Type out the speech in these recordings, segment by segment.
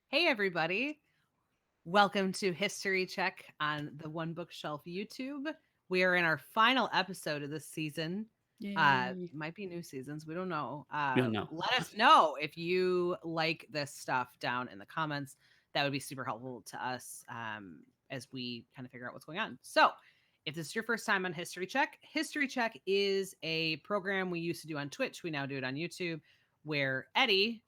Hey, everybody. Welcome to History Check on the OneBookShelf YouTube. We are in our final episode of this season. Yay. Might be new seasons. We don't know. We don't know. Let us know if you like this stuff down in the comments. That would be super helpful to us as we kind of figure out what's going on. So, if this is your first time on History Check is a program we used to do on Twitch. We now do it on YouTube, where Eddy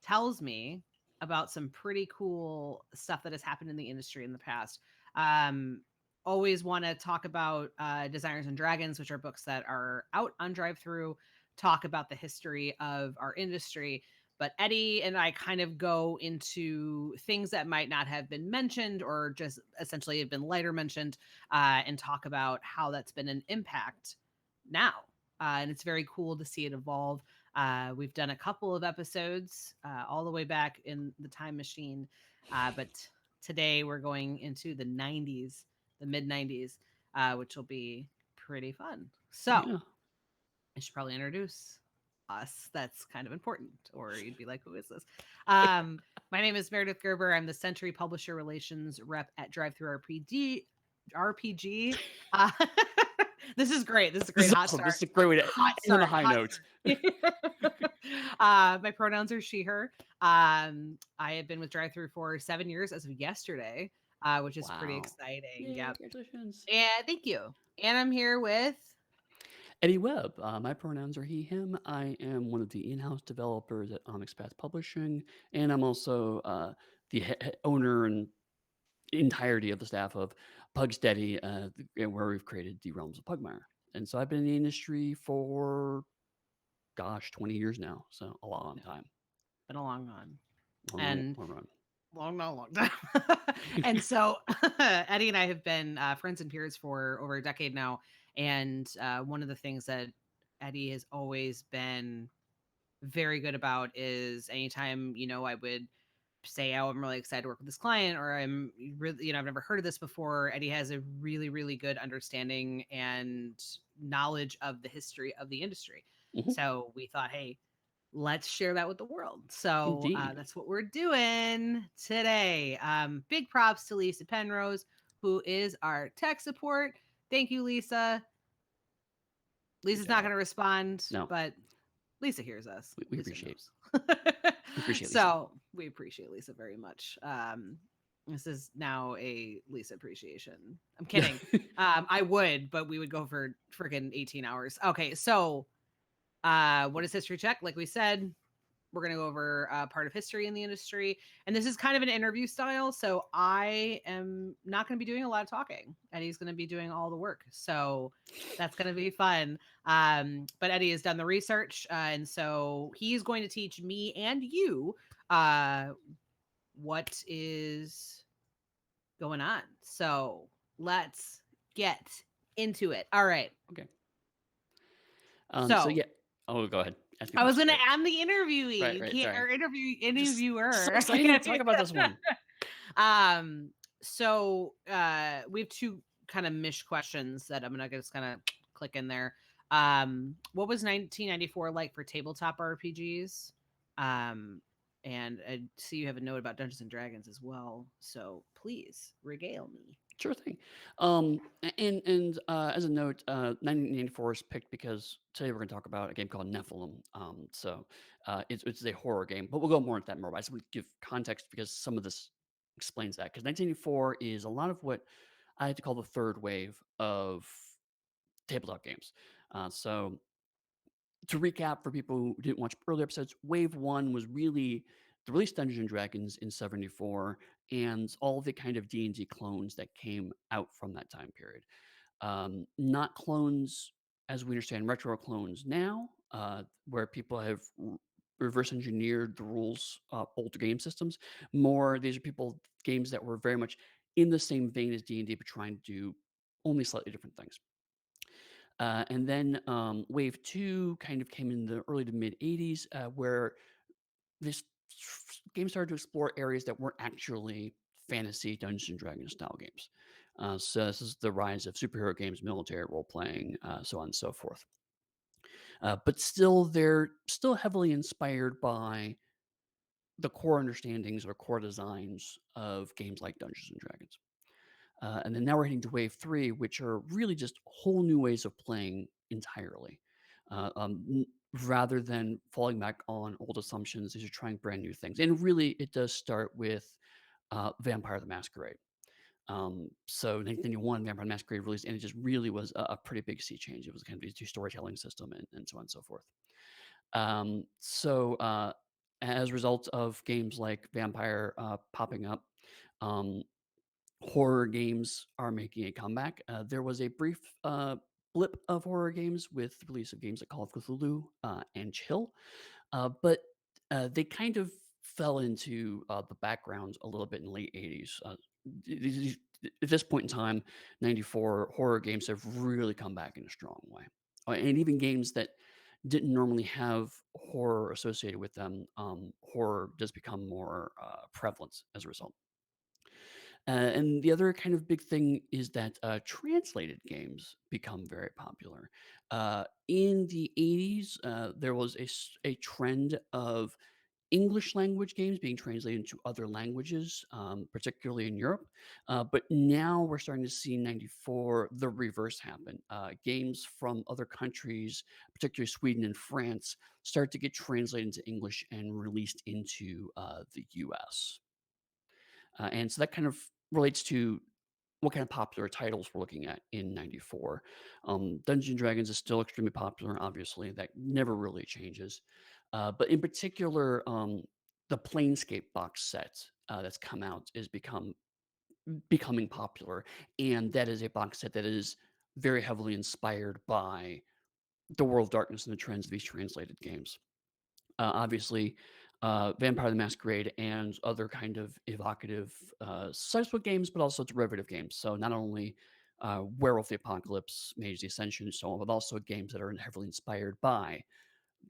tells me about some pretty cool stuff that has happened in the industry in the past. Um, Always want to talk about Designers and Dragons, which are books that are out on DriveThru, talk about the history of our industry. But Eddy and I kind of go into things that might not have been mentioned or just essentially have been lighter mentioned and talk about how that's been an impact now. And it's very cool to see it evolve. We've done a couple of episodes all the way back in the time machine, but today we're going into the 90s, the mid 90s, which will be pretty fun. So Yeah. I should probably introduce us. That's kind of important, or you'd be like, who is this? My name is Meredith Gerber. I'm the Century Publisher Relations rep at DriveThruRPG. Uh, this is great. This is a This great is hot awesome. start. This is a great way to Hot end on a start. high Hot note. start. My pronouns are she, her. I have been with DriveThru for 7 years as of yesterday, which is pretty Wow. exciting. Yay, Yep. congratulations. And thank you. And I'm here with. Eddy Webb. My pronouns are he, him. I am one of the in-house developers at Onyx Path Publishing, and I'm also the owner and entirety of the staff of Pugsteady, where we've created the Realms of Pugmire. And so I've been in the industry for, 20 years now. So a long time. Been a long run. Long, long, And long run. long time. And so Eddy and I have been friends and peers for over a decade now. And one of the things that Eddy has always been very good about is anytime, I would say, oh, I'm really excited to work with this client, or I'm really, I've never heard of this before. Eddy has a really, really good understanding and knowledge of the history of the industry. Mhm. So we thought, hey, let's share that with the world. So Indeed. that's what we're doing today. Big props to Lysa Penrose, who is our tech support. Thank you, Lysa. Good Lysa's not job. going to respond, No, but Lysa hears us. we Lysa appreciate knows. we appreciate Lisa. So we appreciate Lysa very much. This is now a Lysa appreciation. I'm kidding. I would, but we would go for freaking 18 hours. Okay, so what is History Check? Like we said, we're going to go over part of history in the industry. And this is kind of an interview style. So I am not going to be doing a lot of talking. Eddy's going to be doing all the work. So that's going to be fun. But Eddy has done the research. And so he's going to teach me and you what is going on. So let's get into it. All right. Okay. So So yeah. Oh, go ahead. Ask me a I was question. going to Right. add the interviewee. Right. You Right. can't, Sorry. or Just so interviewer. excited to talk about this one. So we have two kind of mish questions that I'm gonna just kind of click in there. What was 1994 like for tabletop RPGs? And I see you have a note about Dungeons and Dragons as well. So please regale me. Sure thing. And as a note, 1984 is picked because today we're going to talk about a game called Nephilim. So it's a horror game, but we'll go more into that more. But I just want to give context because some of this explains that. Because 1984 is a lot of what I like to call the third wave of tabletop games. So to recap for people who didn't watch earlier episodes, Wave One was really the release of Dungeons and Dragons in '74 and all the kind of D&D clones that came out from that time period. Not clones as we understand retro clones now, where people have reverse engineered the rules of older game systems. More, these are games that were very much in the same vein as D&D, but trying to do only slightly different things. And then Wave 2 kind of came in the early to mid 80s, where this game started to explore areas that weren't actually fantasy Dungeons and Dragons style games. So this is the rise of superhero games, military role playing, so on and so forth. But still, they're still heavily inspired by the core understandings or core designs of games like Dungeons and Dragons. And then now we're heading to wave three, which are really just whole new ways of playing entirely. Uh, um, n- Rather than falling back on old assumptions, these are trying brand new things. And really, it does start with Vampire the Masquerade. So 1991, Vampire the Masquerade released, and it just really was a pretty big sea change. It was kind of a storytelling system and so on and so forth. So as a result of games like Vampire popping up, um, horror games are making a comeback. There was a brief blip of horror games with the release of games like Call of Cthulhu and Chill, but they kind of fell into the background a little bit in the late 80s. At this point in time, 94 horror games have really come back in a strong way. And even games that didn't normally have horror associated with them, horror does become more prevalent as a result. And the other kind of big thing is that translated games become very popular. In the 80s, there was a trend of English language games being translated into other languages, particularly in Europe. But now we're starting to see 94, the reverse happen. Games from other countries, particularly Sweden and France, start to get translated into English and released into the US. And so that kind of relates to what kind of popular titles we're looking at in 94. Dungeons and Dragons is still extremely popular, obviously. That never really changes. But in particular, the Planescape box set that's come out is becoming popular. And that is a box set that is very heavily inspired by the World of Darkness and the trends of these translated games. Obviously, Vampire the Masquerade and other kind of evocative subsequent games, but also derivative games. So not only Werewolf the Apocalypse, Mage the Ascension, and so on, but also games that are heavily inspired by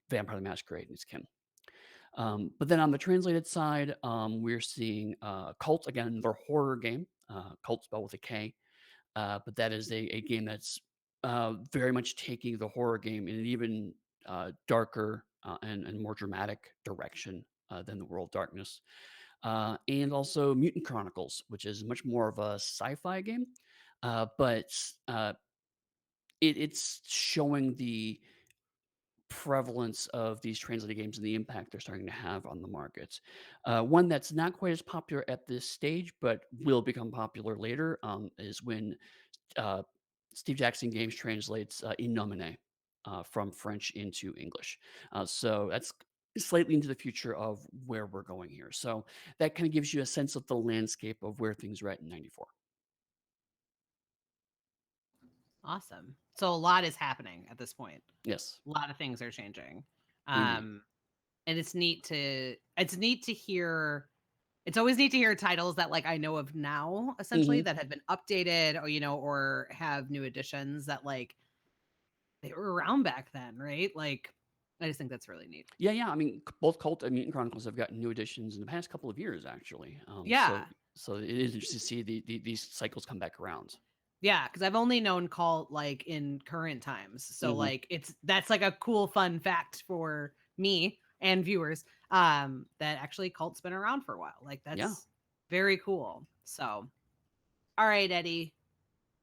Vampire the Masquerade and its kin. But then on the translated side, we're seeing Cult, again, their horror game. Cult spelled with a K, but that is a game that's very much taking the horror game in an even darker and more dramatic direction than the World of Darkness. And also Mutant Chronicles, which is much more of a sci-fi game, but it's showing the prevalence of these translated games and the impact they're starting to have on the market. One that's not quite as popular at this stage, but will become popular later, is when uh, Steve Jackson Games translates In Nomine from French into English. So that's slightly into the future of where we're going here. So that kind of gives you a sense of the landscape of where things are at in 94. Awesome. So a lot is happening at this point. Yes, A lot of things are changing. indeed. And it's neat to hear. It's always neat to hear titles that like I know of now, essentially, Hmm. that have been updated or or have new additions that like they were around back then, right? Like I just think that's really neat. Yeah, yeah. I mean, both Cult and Mutant Chronicles have gotten new additions in the past couple of years, actually. Yeah. So it is interesting to see these cycles come back around. Yeah, because I've only known Cult like in current times. So Hmm. like that's like a cool fun fact for me and viewers. That actually Cult's been around for a while. Like Yeah. that's very cool. So all right, Eddie.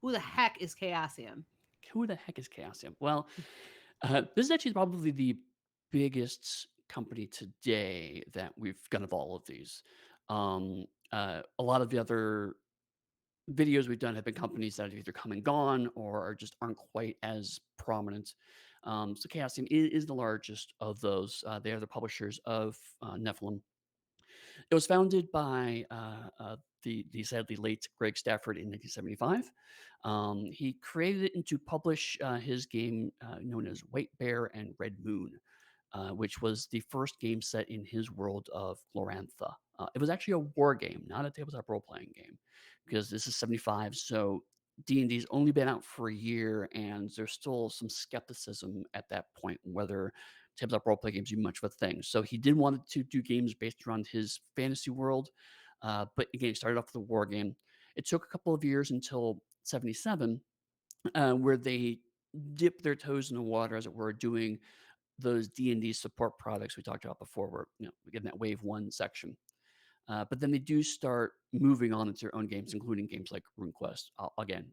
Who the heck is Chaosium? Who the heck is Chaosium? Well, this is actually probably the biggest company today that we've got of all of these. A lot of the other videos we've done have been companies that have either come and gone or are just aren't quite as prominent. So Chaosium is the largest of those. They are the publishers of Nephilim. It was founded by the sadly late Greg Stafford in 1975. He created it to publish his game known as White Bear and Red Moon, which was the first game set in his world of Glorantha. It was actually a war game, not a tabletop role-playing game, because this is 75, so D&D's only been out for a year, and there's still some skepticism at that point whether tabletop role-play games are much of a thing. So he did want to do games based around his fantasy world, but again, he started off with a war game. It took a couple of years until 77, where they dipped their toes in the water, as it were, doing those D&D support products we talked about before, where we get in that wave one section. But then they do start moving on into their own games, including games like RuneQuest. Again,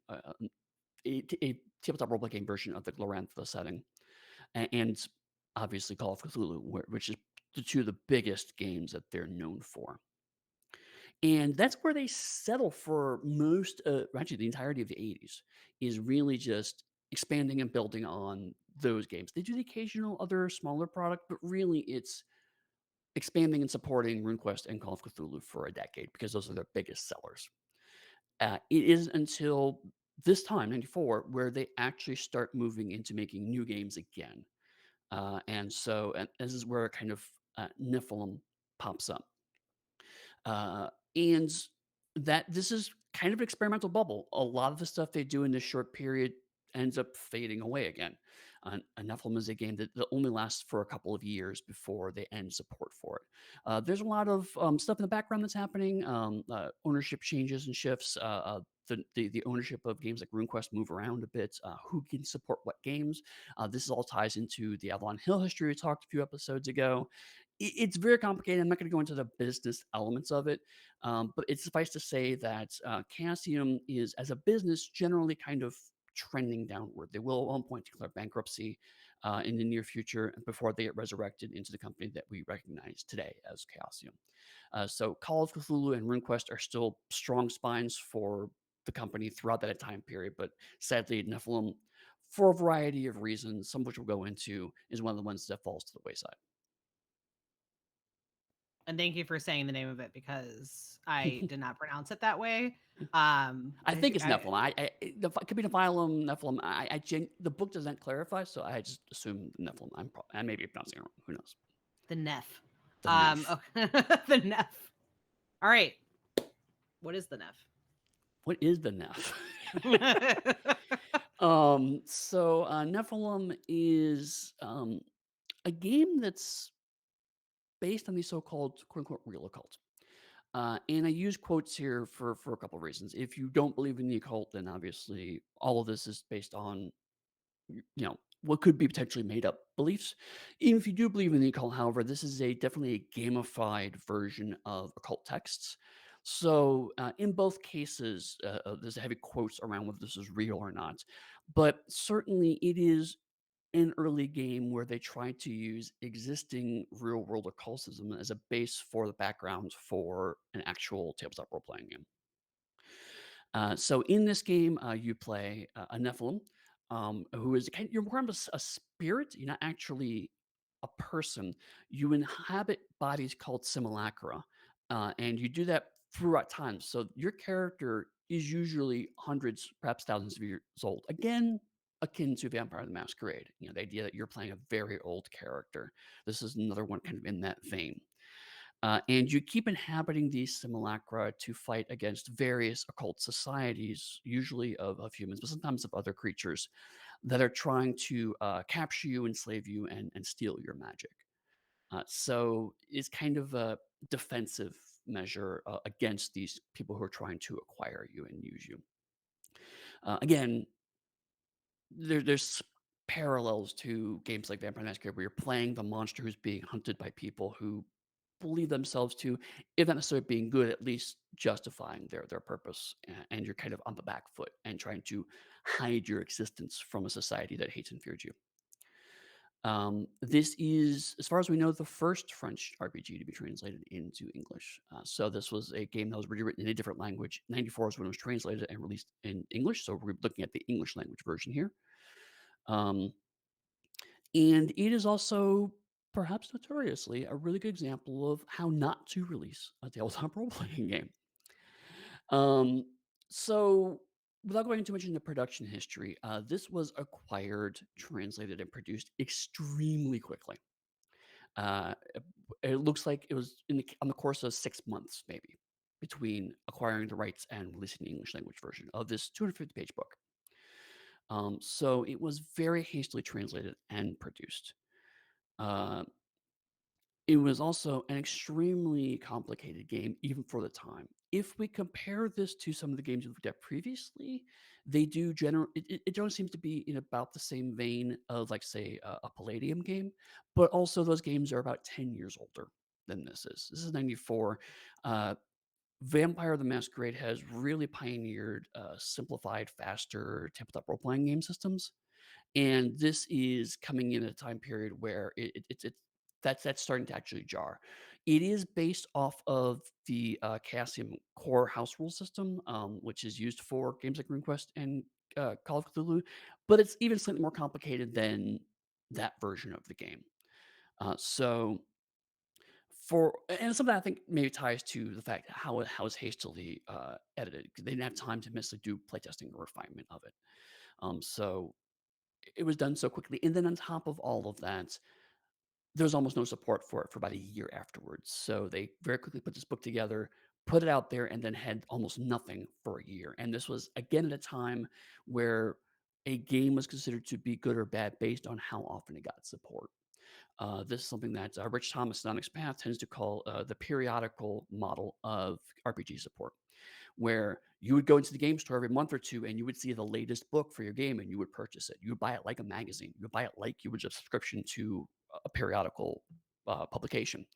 a tabletop role playing version of the Glorantha setting, and obviously Call of Cthulhu, which is the two of the biggest games that they're known for. And that's where they settle for most, actually the entirety of the 80s, is really just expanding and building on those games. They do the occasional other smaller product, but really it's expanding and supporting RuneQuest and Call of Cthulhu for a decade because those are their biggest sellers. It isn't until this time, 94, where they actually start moving into making new games again. And this is where kind of Nephilim pops up. And that this is kind of an experimental bubble. A lot of the stuff they do in this short period ends up fading away again. Nephilim is a game that only lasts for a couple of years before they end support for it. There's a lot of stuff in the background that's happening, ownership changes and shifts. The ownership of games like RuneQuest move around a bit. Who can support what games? This all ties into the Avalon Hill history we talked a few episodes ago. It's very complicated. I'm not going to go into the business elements of it, but it's suffice to say that Chaosium is, as a business, generally kind of trending downward. They will at one point declare bankruptcy in the near future before they get resurrected into the company that we recognize today as Chaosium. So Call of Cthulhu and RuneQuest are still strong spines for the company throughout that time period, but sadly, Nephilim, for a variety of reasons, some of which we'll go into, is one of the ones that falls to the wayside. And thank you for saying the name of it because I did not pronounce it that way. I think it's Nephilim. It could be Nephilim, Nephilim. The book doesn't clarify, so I just assume Nephilim. I may be pronouncing it wrong. Who knows? The Neph. The Neph. Okay. The Neph. All right. What is the Neph? What is the Neph? Nephilim is a game that's based on the so-called "quote unquote" real occult. And I use quotes here for a couple of reasons. If you don't believe in the occult, then obviously all of this is based on what could be potentially made up beliefs. Even if you do believe in the occult, however, this is definitely a gamified version of occult texts. So in both cases, there's heavy quotes around whether this is real or not. But certainly it is an early game where they try to use existing real world occultism as a base for the background for an actual tabletop role playing game. So in this game, you play a Nephilim, who is you're more of a spirit. You're not actually a person. You inhabit bodies called simulacra, and you do that throughout time. So your character is usually hundreds, perhaps thousands of years old. Again, akin to Vampire the Masquerade. The idea that you're playing a very old character. This is another one kind of in that vein. And you keep inhabiting these simulacra to fight against various occult societies, usually of humans, but sometimes of other creatures that are trying to capture you, enslave you, and steal your magic. So it's kind of a defensive measure against these people who are trying to acquire you and use you. Again, there's parallels to games like Vampire the Masquerade where you're playing the monster who's being hunted by people who believe themselves to, if not necessarily being good, at least justifying their purpose. And you're kind of on the back foot and trying to hide your existence from a society that hates and fears you. This is, as far as we know, the first French RPG to be translated into English. So this was a game that was rewritten in a different language. 94 is when it was translated and released in English. So we're looking at the English language version here. Um, and it is also perhaps notoriously a really good example of how not to release a tabletop role playing game. Um, so, without going too much into production history, this was acquired, translated, and produced extremely quickly. Uh, it looks like it was on the course of 6 months, maybe, between acquiring the rights and releasing the English language version of this 250-page book. So it was very hastily translated and produced. Uh, It was also an extremely complicated game, even for the time. If we compare this to some of the games we looked at previously, they do it generally seems to be in about the same vein of, like, say, a Palladium game, but also those games are about 10 years older than this is. This is 94. Uh, Vampire the Masquerade has really pioneered, simplified, faster tabletop role-playing game systems, and this is coming in at a time period where that's starting to actually jar. It is based off of the, Chaosium core house rule system, which is used for games like RuneQuest and, Call of Cthulhu, but it's even slightly more complicated than that version of the game. So for and some of that I think maybe ties to the fact how it's hastily, edited. They didn't have time to necessarily do playtesting or refinement of it. So it was done so quickly, and then on top of all of that, there was almost no support for it for about a year afterwards. So they very quickly put this book together, put it out there, and then had almost nothing for a year. And this was again at a time where a game was considered to be good or bad based on how often it got support. This is something that Rich Thomas in Onyx Path tends to call the periodical model of RPG support, where you would go into the game store every month or two and you would see the latest book for your game and you would purchase it. You would buy it like a magazine. You would buy it like you would a subscription to a periodical publication.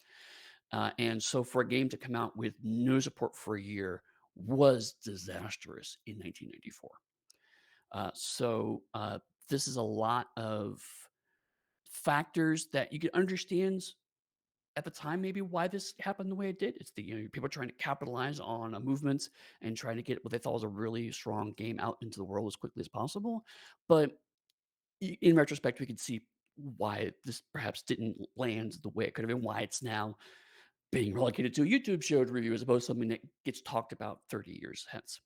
And so for a game to come out with no support for a year was disastrous in 1994. This is a lot of factors that you can understand at the time maybe why this happened the way it did. It's people trying to capitalize on a movement and trying to get what they thought was a really strong game out into the world as quickly as possible. But in retrospect, we can see why this perhaps didn't land the way it could have been. Why it's now being relegated to a YouTube show to review as opposed to something that gets talked about 30 years hence.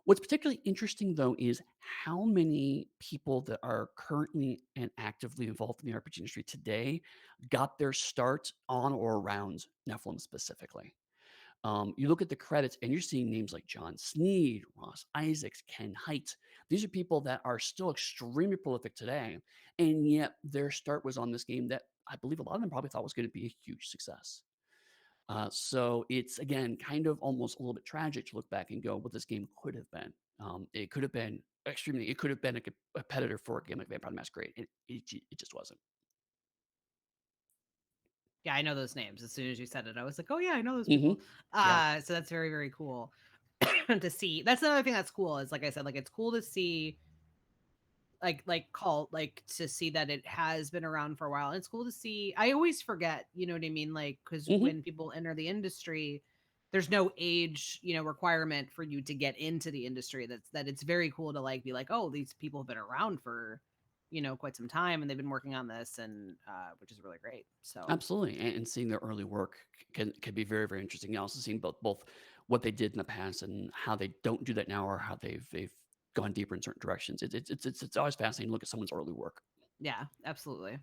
What's particularly interesting, though, is how many people that are currently and actively involved in the RPG industry today got their start on or around Nephilim specifically. You look at the credits and you're seeing names like John Sneed, Ross Isaacs, Ken Hite. These are people that are still extremely prolific today, and yet their start was on this game that I believe a lot of them probably thought was going to be a huge success. So it's again kind of almost a little bit tragic to look back and go, what this game could have been. It could have been extremely. It could have been a competitor for a game like Vampire the Masquerade. It just wasn't. Yeah, I know those names. As soon as you said it, I was like, "Oh yeah, I know those Hmm. people." Yeah. So that's very, very cool to see. That's another thing that's cool is, like I said, like it's cool to see, to see that it has been around for a while. And it's cool to see. I always forget, you know what I mean? Like, because Hmm. when people enter the industry, there's no age, requirement for you to get into the industry. That it's very cool to like be like, oh, these people have been around for, quite some time, and they've been working on this, and which is really great. So Absolutely, and seeing their early work can be very very interesting. And also seeing both what they did in the past and how they don't do that now, or how they've gone deeper in certain directions. It's always fascinating to look at someone's early work. yeah, absolutely.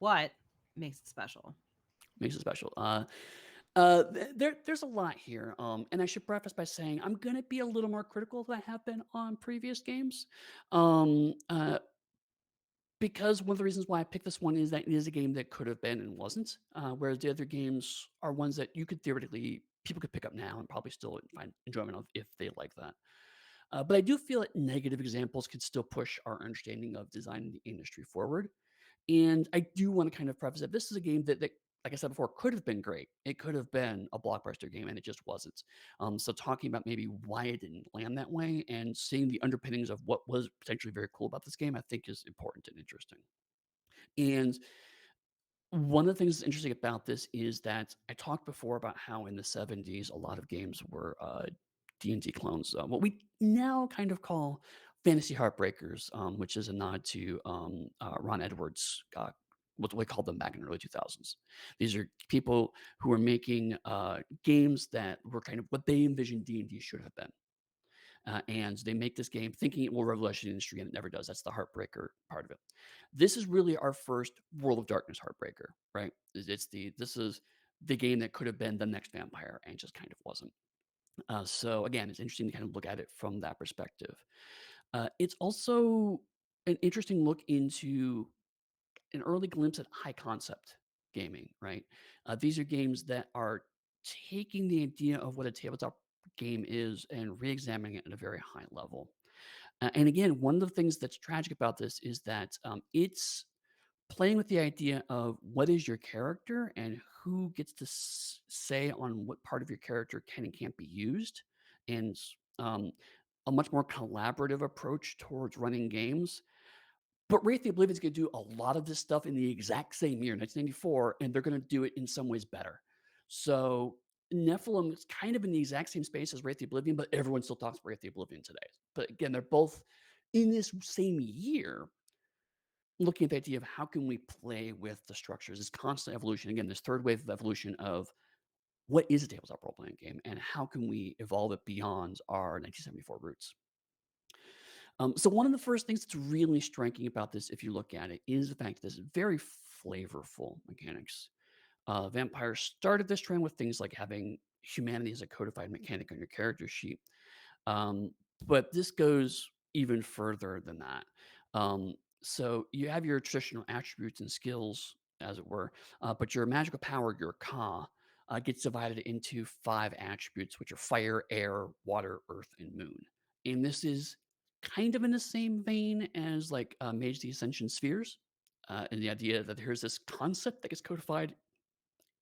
What makes it special? Makes it special. There's a lot here, and I should preface by saying I'm gonna be a little more critical than I have been on previous games, um, uh, because one of the reasons why I picked this one is that it is a game that could have been and wasn't, whereas the other games are ones that you could theoretically people could pick up now and probably still find enjoyment of if they like that. But I do feel that negative examples could still push our understanding of design in the industry forward. And I do want to kind of preface that this is a game that, like I said before, could have been great. It could have been a blockbuster game, and it just wasn't. So talking about maybe why it didn't land that way, and seeing the underpinnings of what was potentially very cool about this game, I think is important and interesting. And one of the things that's interesting about this is that I talked before about how in the 70s a lot of games were D&D clones, what we now kind of call fantasy heartbreakers, which is a nod to Ron Edwards, what we called them back in the early 2000s. These are people who were making games that were kind of what they envisioned D&D should have been. And they make this game thinking it will revolutionize the industry, and it never does. That's the heartbreaker part of it. This is really our first World of Darkness heartbreaker, right? This is the game that could have been the next Vampire and just kind of wasn't. So again, it's interesting to kind of look at it from that perspective. It's also an interesting look into an early glimpse at high concept. gaming, right? These are games that are taking the idea of what a tabletop game is and re-examining it at a very high level. And again, one of the things that's tragic about this is that it's playing with the idea of what is your character and who gets to say on what part of your character can and can't be used, and um, a much more collaborative approach towards running games. But Wraith the Oblivion's gonna do a lot of this stuff in the exact same year, 1994, and they're gonna do it in some ways better. So Nephilim is kind of in the exact same space as Wraith the Oblivion, but everyone still talks about Wraith the Oblivion today. But again, they're both in this same year looking at the idea of how can we play with the structures, this constant evolution. Again, this third wave of evolution of what is a tabletop role-playing game and how can we evolve it beyond our 1974 roots. So one of the first things that's really striking about this, if you look at it, is the fact that this is very flavorful mechanics. Vampire started this trend with things like having humanity as a codified mechanic on your character sheet. Um, but this goes even further than that. So you have your traditional attributes and skills, as it were, but your magical power, your Ka, gets divided into 5 attributes, which are fire, air, water, earth, and moon. And this is kind of in the same vein as like Mage the Ascension spheres, and the idea that here's this concept that gets codified,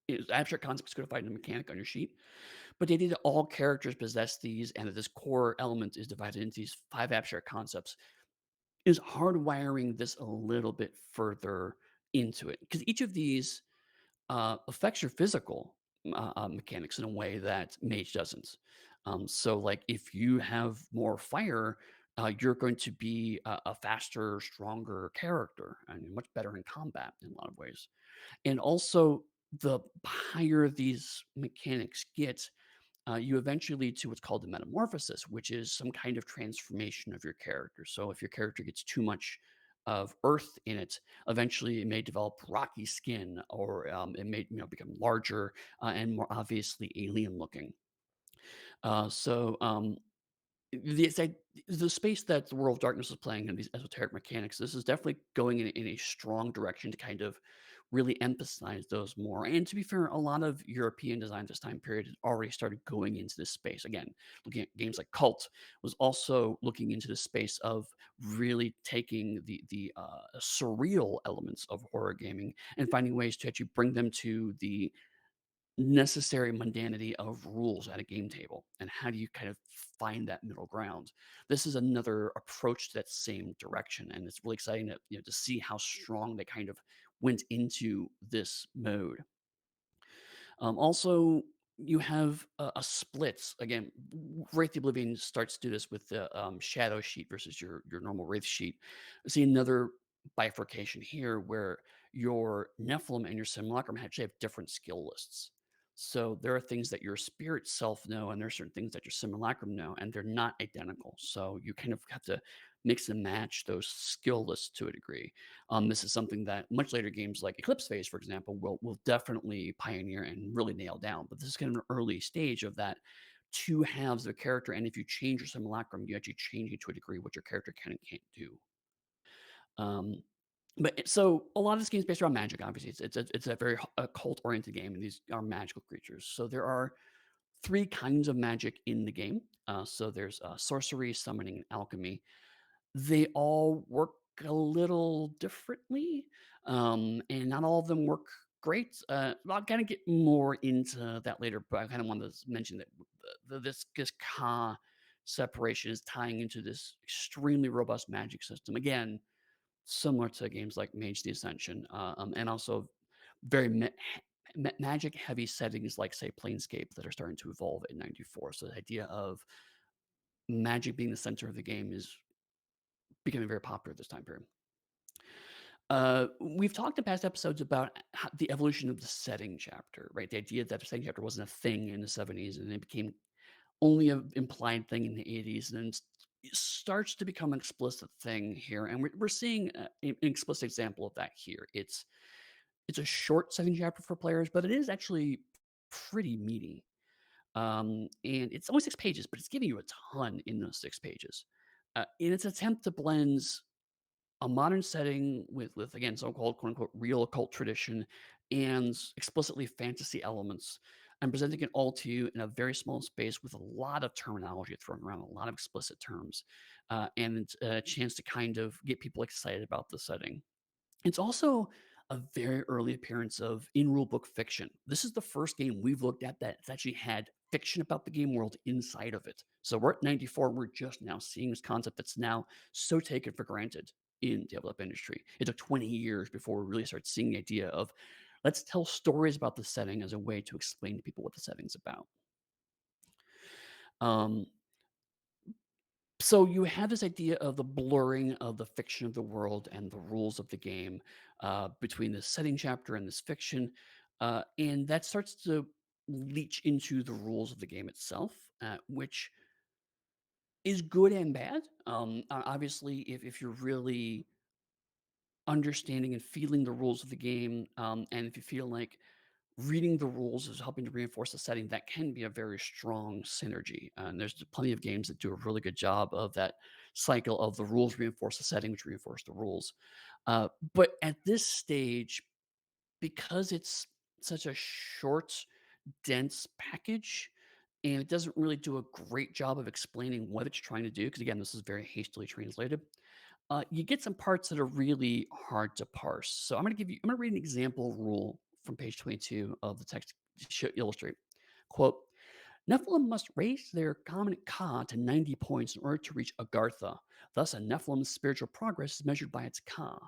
is abstract concepts codified in a mechanic on your sheet. But the idea that all characters possess these and that this core element is divided into these 5 abstract concepts is hardwiring this a little bit further into it. Because each of these affects your physical mechanics in a way that Mage doesn't. So, like, if you have more fire, you're going to be a faster, stronger character and much better in combat in a lot of ways. And also, the higher these mechanics get, you eventually lead to what's called the metamorphosis, which is some kind of transformation of your character. So if your character gets too much of earth in it, eventually it may develop rocky skin, or it may become larger and more obviously alien looking. So the space that the World of Darkness is playing in these esoteric mechanics, this is definitely going in a strong direction to kind of really emphasize those more. And to be fair, a lot of European design this time period had already started going into this space. Again, looking at games like Cult was also looking into the space of really taking the surreal elements of horror gaming and finding ways to actually bring them to the necessary mundanity of rules at a game table, and how do you kind of find that middle ground. This is another approach to that same direction, and it's really exciting to to see how strong they kind of went into this mode. Also, you have a split again. Wraith the Oblivion starts to do this with the shadow sheet versus your normal Wraith sheet. See another bifurcation here where your Nephilim and your Simulacrum actually have different skill lists. So there are things that your spirit self know, and there are certain things that your Simulacrum know, and they're not identical. So you kind of have to mix and match those skill lists to a degree. This is something that much later games like Eclipse Phase, for example, will definitely pioneer and really nail down. But this is kind of an early stage of that two halves of a character, and if you change your simulacrum, you actually change it to a degree what your character can and can't do. Um, so a lot of this game is based around magic. Obviously, it's a very occult oriented game, and these are magical creatures. So there are 3 kinds of magic in the game. So there's sorcery, summoning, and alchemy. They all work a little differently, and not all of them work great. I'll kinda get more into that later, but I kinda wanted to mention that this Ka separation is tying into this extremely robust magic system. Again, similar to games like Mage the Ascension, and also very magic heavy settings like, say, Planescape that are starting to evolve in '94. So the idea of magic being the center of the game is becoming very popular at this time period. We've talked in past episodes about the evolution of the setting chapter, right? The idea that the setting chapter wasn't a thing in the '70s and it became only an implied thing in the '80s, and then it starts to become an explicit thing here. And we're seeing an explicit example of that here. It's a short setting chapter for players, but it is actually pretty meaty. And it's only 6 pages, but it's giving you a ton in those 6 pages. In its attempt to blend a modern setting with again, so-called, quote, unquote, "real occult tradition" and explicitly fantasy elements, and presenting it all to you in a very small space with a lot of terminology thrown around, a lot of explicit terms, and a chance to kind of get people excited about the setting. It's also a very early appearance of in-rule book fiction. This is the first game we've looked at that's actually had fiction about the game world inside of it. So we're at 94, we're just now seeing this concept that's now so taken for granted in tabletop industry. It took 20 years before we really started seeing the idea of let's tell stories about the setting as a way to explain to people what the setting's about. Um, so you have this idea of the blurring of the fiction of the world and the rules of the game between this setting chapter and this fiction, and that starts to leach into the rules of the game itself, which is good and bad. Obviously, if you're really understanding and feeling the rules of the game, and if you feel like reading the rules is helping to reinforce the setting, that can be a very strong synergy. And there's plenty of games that do a really good job of that cycle of the rules reinforce the setting, which reinforce the rules. But at this stage, because it's such a short, dense package, and it doesn't really do a great job of explaining what it's trying to do, because again, this is very hastily translated. You get some parts that are really hard to parse. So I'm going to read an example rule from page 22 of the text to illustrate. Quote, Nephilim must raise their common Ka to 90 points in order to reach Agartha. Thus, a Nephilim's spiritual progress is measured by its Ka.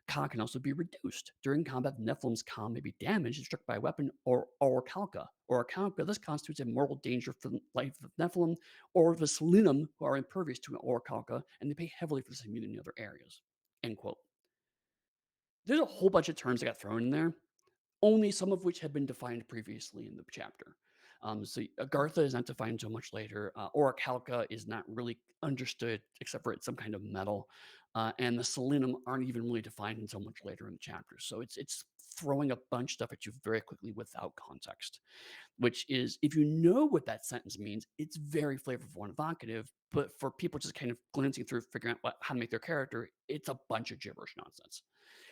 Ka can also be reduced. During combat, the Nephilim's Ka may be damaged if struck by a weapon or Orichalca. Orichalca thus constitutes a mortal danger for the life of Nephilim, or the Selenium, who are impervious to an Orichalca, and they pay heavily for this immunity in other areas. End quote. There's a whole bunch of terms that got thrown in there, only some of which had been defined previously in the chapter. So Agartha is not defined until much later. Orichalca is not really understood except for it's some kind of metal, and the Selenium aren't even really defined until much later in the chapter. So it's throwing a bunch of stuff at you very quickly without context. Which is, if you know what that sentence means, it's very flavorful and evocative. But for people just kind of glancing through, figuring out how to make their character, it's a bunch of gibberish nonsense.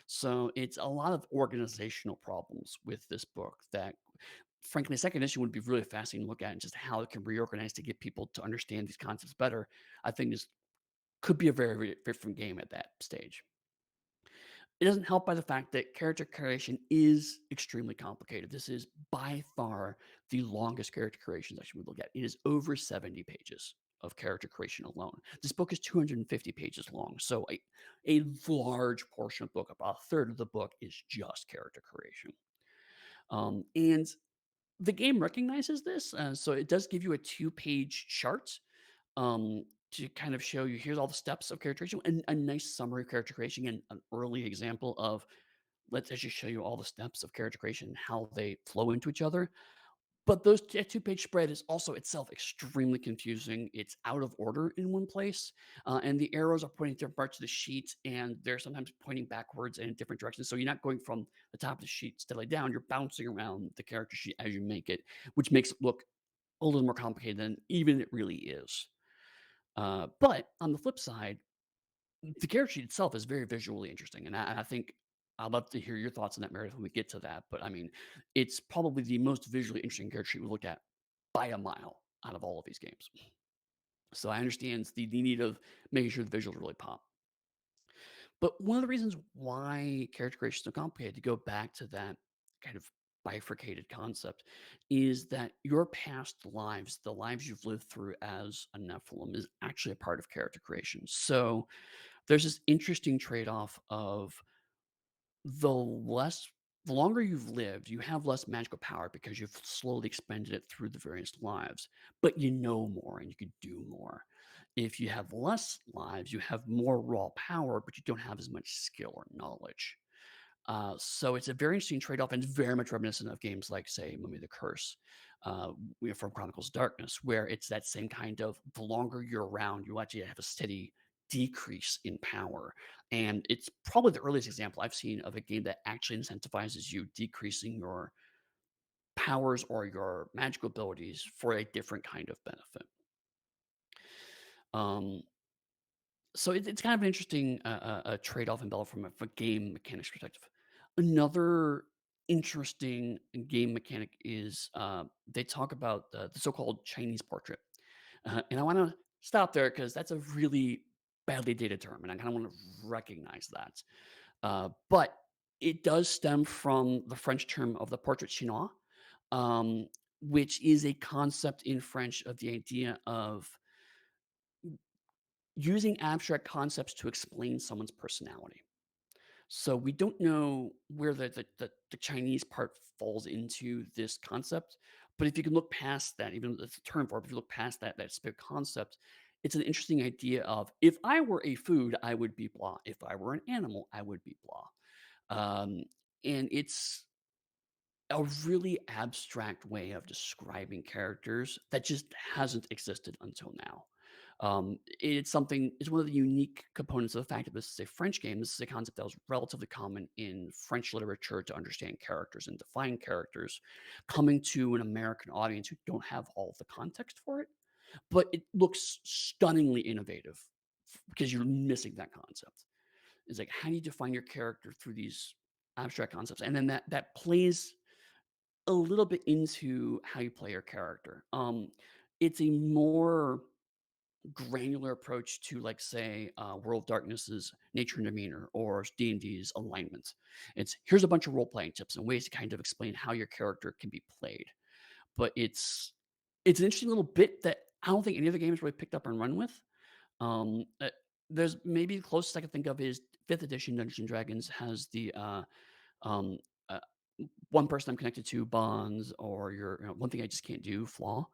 So it's a lot of organizational problems with this book that, frankly, second issue would be really fascinating to look at and just how it can reorganize to get people to understand these concepts better. I think this could be a very, very different game at that stage. It doesn't help by the fact that character creation is extremely complicated. This is by far the longest character creation section we look at. It is over 70 pages of character creation alone. This book is 250 pages long. So a large portion of the book, about a third of the book, is just character creation. And the game recognizes this. So it does give you a 2-page chart to kind of show you here's all the steps of character creation and a nice summary of character creation and an early example of let's actually show you all the steps of character creation and how they flow into each other. But that 2-page spread is also itself extremely confusing. It's out of order in one place, and the arrows are pointing to different parts of the sheet, and they're sometimes pointing backwards and in different directions. So you're not going from the top of the sheet steadily down. You're bouncing around the character sheet as you make it, which makes it look a little more complicated than even it really is. But on the flip side, the character sheet itself is very visually interesting, and I think I'd love to hear your thoughts on that, Meredith, when we get to that. But I mean, it's probably the most visually interesting character sheet we looked at by a mile out of all of these games. So I understand the need of making sure the visuals really pop. But one of the reasons why character creation is so complicated, to go back to that kind of bifurcated concept, is that your past lives, the lives you've lived through as a Nephilim, is actually a part of character creation. So there's this interesting trade-off of the longer you've lived, you have less magical power because you've slowly expended it through the various lives, but you know more and you could do more. If you have less lives, you have more raw power, but you don't have as much skill or knowledge. So it's a very interesting trade-off and very much reminiscent of games like, say, Mummy the Curse, from Chronicles of Darkness, where it's that same kind of the longer you're around, you actually have a steady decrease in power. And it's probably the earliest example I've seen of a game that actually incentivizes you decreasing your powers or your magical abilities for a different kind of benefit. Um, So it's kind of an interesting trade-off and battle from a game mechanics perspective. Another interesting game mechanic is they talk about the so-called Chinese portrait, and I want to stop there because that's a really badly dated term, and I kind of want to recognize that. But it does stem from the French term of the portrait chinois, um, which is a concept in French of the idea of using abstract concepts to explain someone's personality. So we don't know where the Chinese part falls into this concept, but if you can look past that, even though that's a term for it, if you look past that specific concept, it's an interesting idea of if I were a food, I would be blah. If I were an animal, I would be blah. Um, and it's a really abstract way of describing characters that just hasn't existed until now. It's one of the unique components of the fact that this is a French game. This is a concept that was relatively common in French literature to understand characters and define characters, coming to an American audience who don't have all of the context for it. But it looks stunningly innovative because you're missing that concept. It's like, how do you define your character through these abstract concepts? And then that plays a little bit into how you play your character. It's a more granular approach to, like, say, World of Darkness's nature and demeanor or D&D's alignment. It's here's a bunch of role playing tips and ways to kind of explain how your character can be played. But it's an interesting little bit that I don't think any of the games really picked up and run with. Um, uh, there's maybe the closest I can think of is fifth edition Dungeons and Dragons has the um, uh, one person I'm connected to bonds, or one thing I just can't do flaw.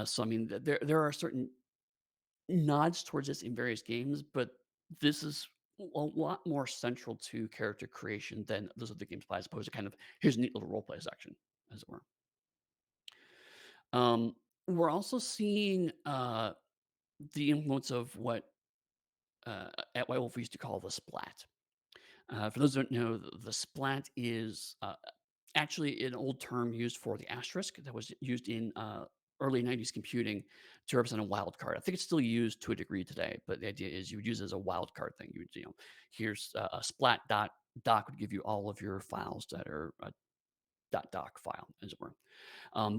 So I mean, there are certain nods towards this in various games, but this is a lot more central to character creation than those other games play, as opposed to kind of here's a neat little role play section, as it were. We're also seeing the influence of what at White Wolf we used to call the splat. For those who don't know, the splat is actually an old term used for the asterisk that was used in early 90s computing to represent a wild card. I think it's still used to a degree today, but the idea is you would use it as a wild card thing. Here's a splat dot doc would give you all of your files that are a dot doc file, as it were.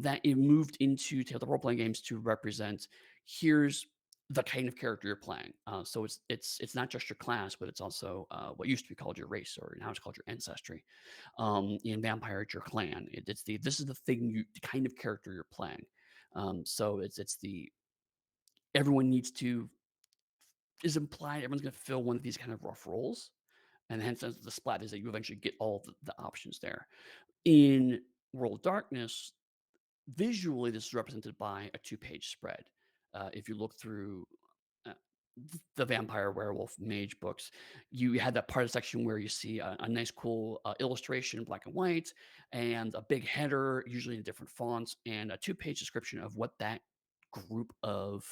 That it moved into tabletop role playing games to represent here's the kind of character you're playing. So it's not just your class, but it's also what used to be called your race, or now it's called your ancestry. In Vampire, it's your clan. It's the this is the thing the kind of character you're playing. So it's the everyone needs to is implied everyone's going to fill one of these kind of rough roles, and hence the splat is that you eventually get all of the options there. In World of Darkness, visually, this is represented by a two-page spread. If you look through uh, the vampire, werewolf, mage books, you had that part of the section where you see a nice, cool illustration in black and white, and a big header, usually in different fonts, and a two-page description of what that group of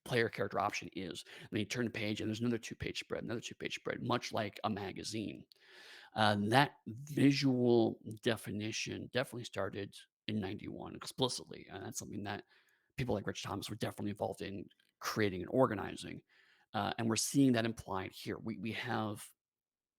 player character option is. And then you turn the page, and there's another two-page spread, another two-page spread, much like a magazine. That visual definition definitely started in 91 explicitly. And that's something that people like Rich Thomas were definitely involved in creating and organizing. And we're seeing that implied here. We have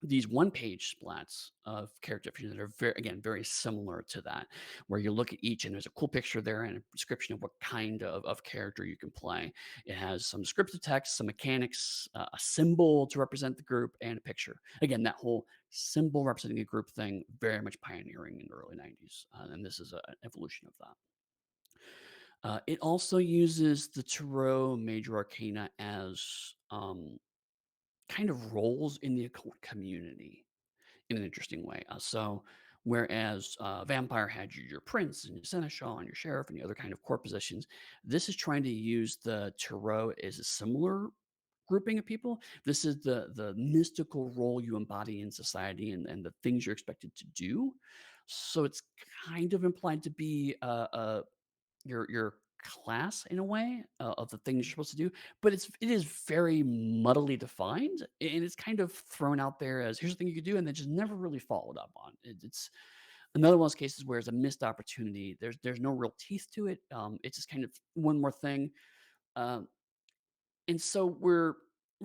these one-page splats of character definitions that are very similar to that, where you look at each and there's a cool picture there and a description of what kind of character you can play. It has some descriptive text, some mechanics, a symbol to represent the group, and a picture. Again, that whole symbol representing a group thing, very much pioneering in the early 90s. And this is an evolution of that. It also uses the Tarot Major Arcana as kind of roles in the occult community in an interesting way. So whereas Vampire had your prince and your seneschal and your sheriff and the other kind of core positions, this is trying to use the tarot as a similar grouping of people. This is the mystical role you embody in society, and the things you're expected to do. So it's kind of implied to be your class in a way of the things you're supposed to do, but it is very muddily defined, and it's kind of thrown out there as here's the thing you could do, and then just never really followed up on. It's another one of those cases where it's a missed opportunity. There's no real teeth to it. It's just kind of one more thing. Um, And so we're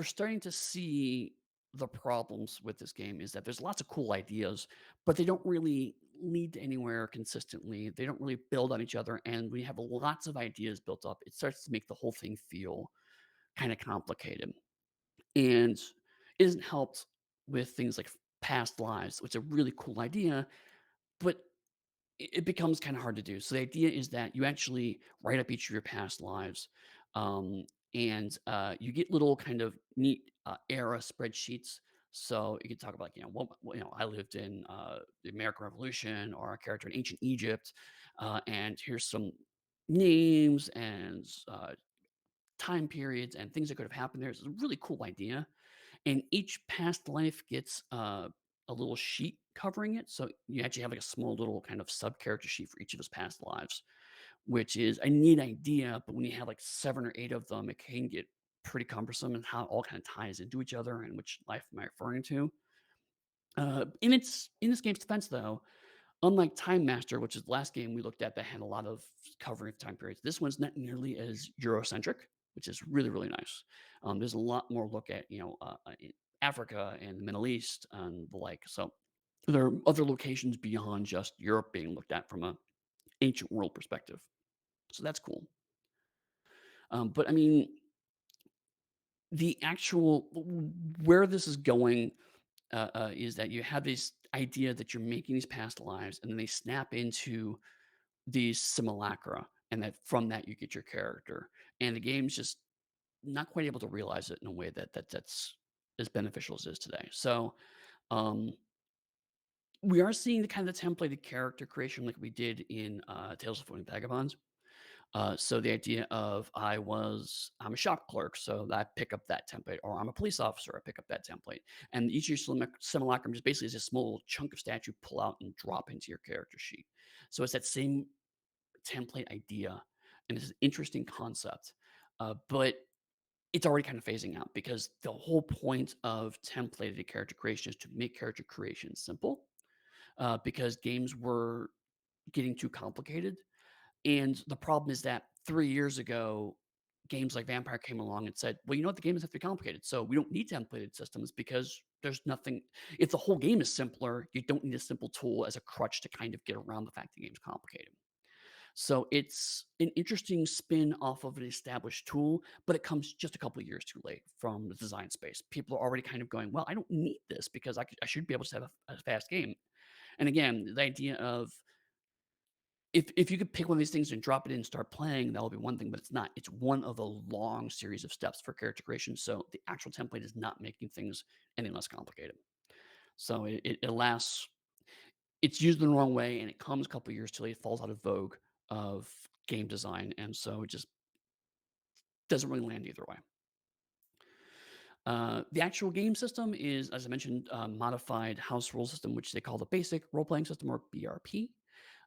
starting to see the problems with this game is that there's lots of cool ideas, but they don't really lead to anywhere consistently. They don't really build on each other. And we have lots of ideas built up. It starts to make the whole thing feel kind of complicated. And it isn't helped with things like past lives, which is a really cool idea, but it becomes kind of hard to do. So the idea is that you actually write up each of your past lives, um, and you get little kind of neat era spreadsheets. So you can talk about, I lived in the American Revolution, or a character in ancient Egypt, and here's some names and time periods and things that could have happened there. It's a really cool idea, and each past life gets a little sheet covering it. So you actually have like a small little kind of sub character sheet for each of his past lives, which is a neat idea. But when you have like 7 or 8 of them, it can get pretty cumbersome and how it all kind of ties into each other and which life am I referring to. In this game's defense, though, unlike Time Master, which is the last game we looked at that had a lot of covering of time periods, this one's not nearly as Eurocentric, which is really, really nice. There's a lot more look at, Africa and the Middle East and the like. So there are other locations beyond just Europe being looked at from a ancient world perspective. So that's cool. But I mean, the actual where this is going is that you have this idea that you're making these past lives, and then they snap into these simulacra, and that from that you get your character. And the game's just not quite able to realize it in a way that's as beneficial as it is today. So um, we are seeing the kind of templated character creation like we did in Tales of Floating Vagabonds. So the idea of I'm a shop clerk, so I pick up that template, or I'm a police officer, I pick up that template. And each of your simulacrum just basically is a small chunk of stat you pull out and drop into your character sheet. So it's that same template idea, and it's an interesting concept, but it's already kind of phasing out because the whole point of templated character creation is to make character creation simple, because games were getting too complicated. And the problem is that 3 years ago, games like Vampire came along and said, "Well, you know what? The game doesn't have to be complicated, so we don't need templated systems because there's nothing if the whole game is simpler, you don't need a simple tool as a crutch to kind of get around the fact the game's complicated." So it's an interesting spin off of an established tool, but it comes just a couple of years too late from the design space. People are already kind of going, "Well, I don't need this because I should be able to have a fast game." And again, the idea of if you could pick one of these things and drop it in and start playing, that would be one thing, but it's not. It's one of a long series of steps for character creation. So the actual template is not making things any less complicated. So it lasts. It's used in the wrong way, and it comes a couple of years till it falls out of vogue of game design, and so it just doesn't really land either way. The actual game system is, as I mentioned, a modified house rule system, which they call the basic role playing system, or BRP.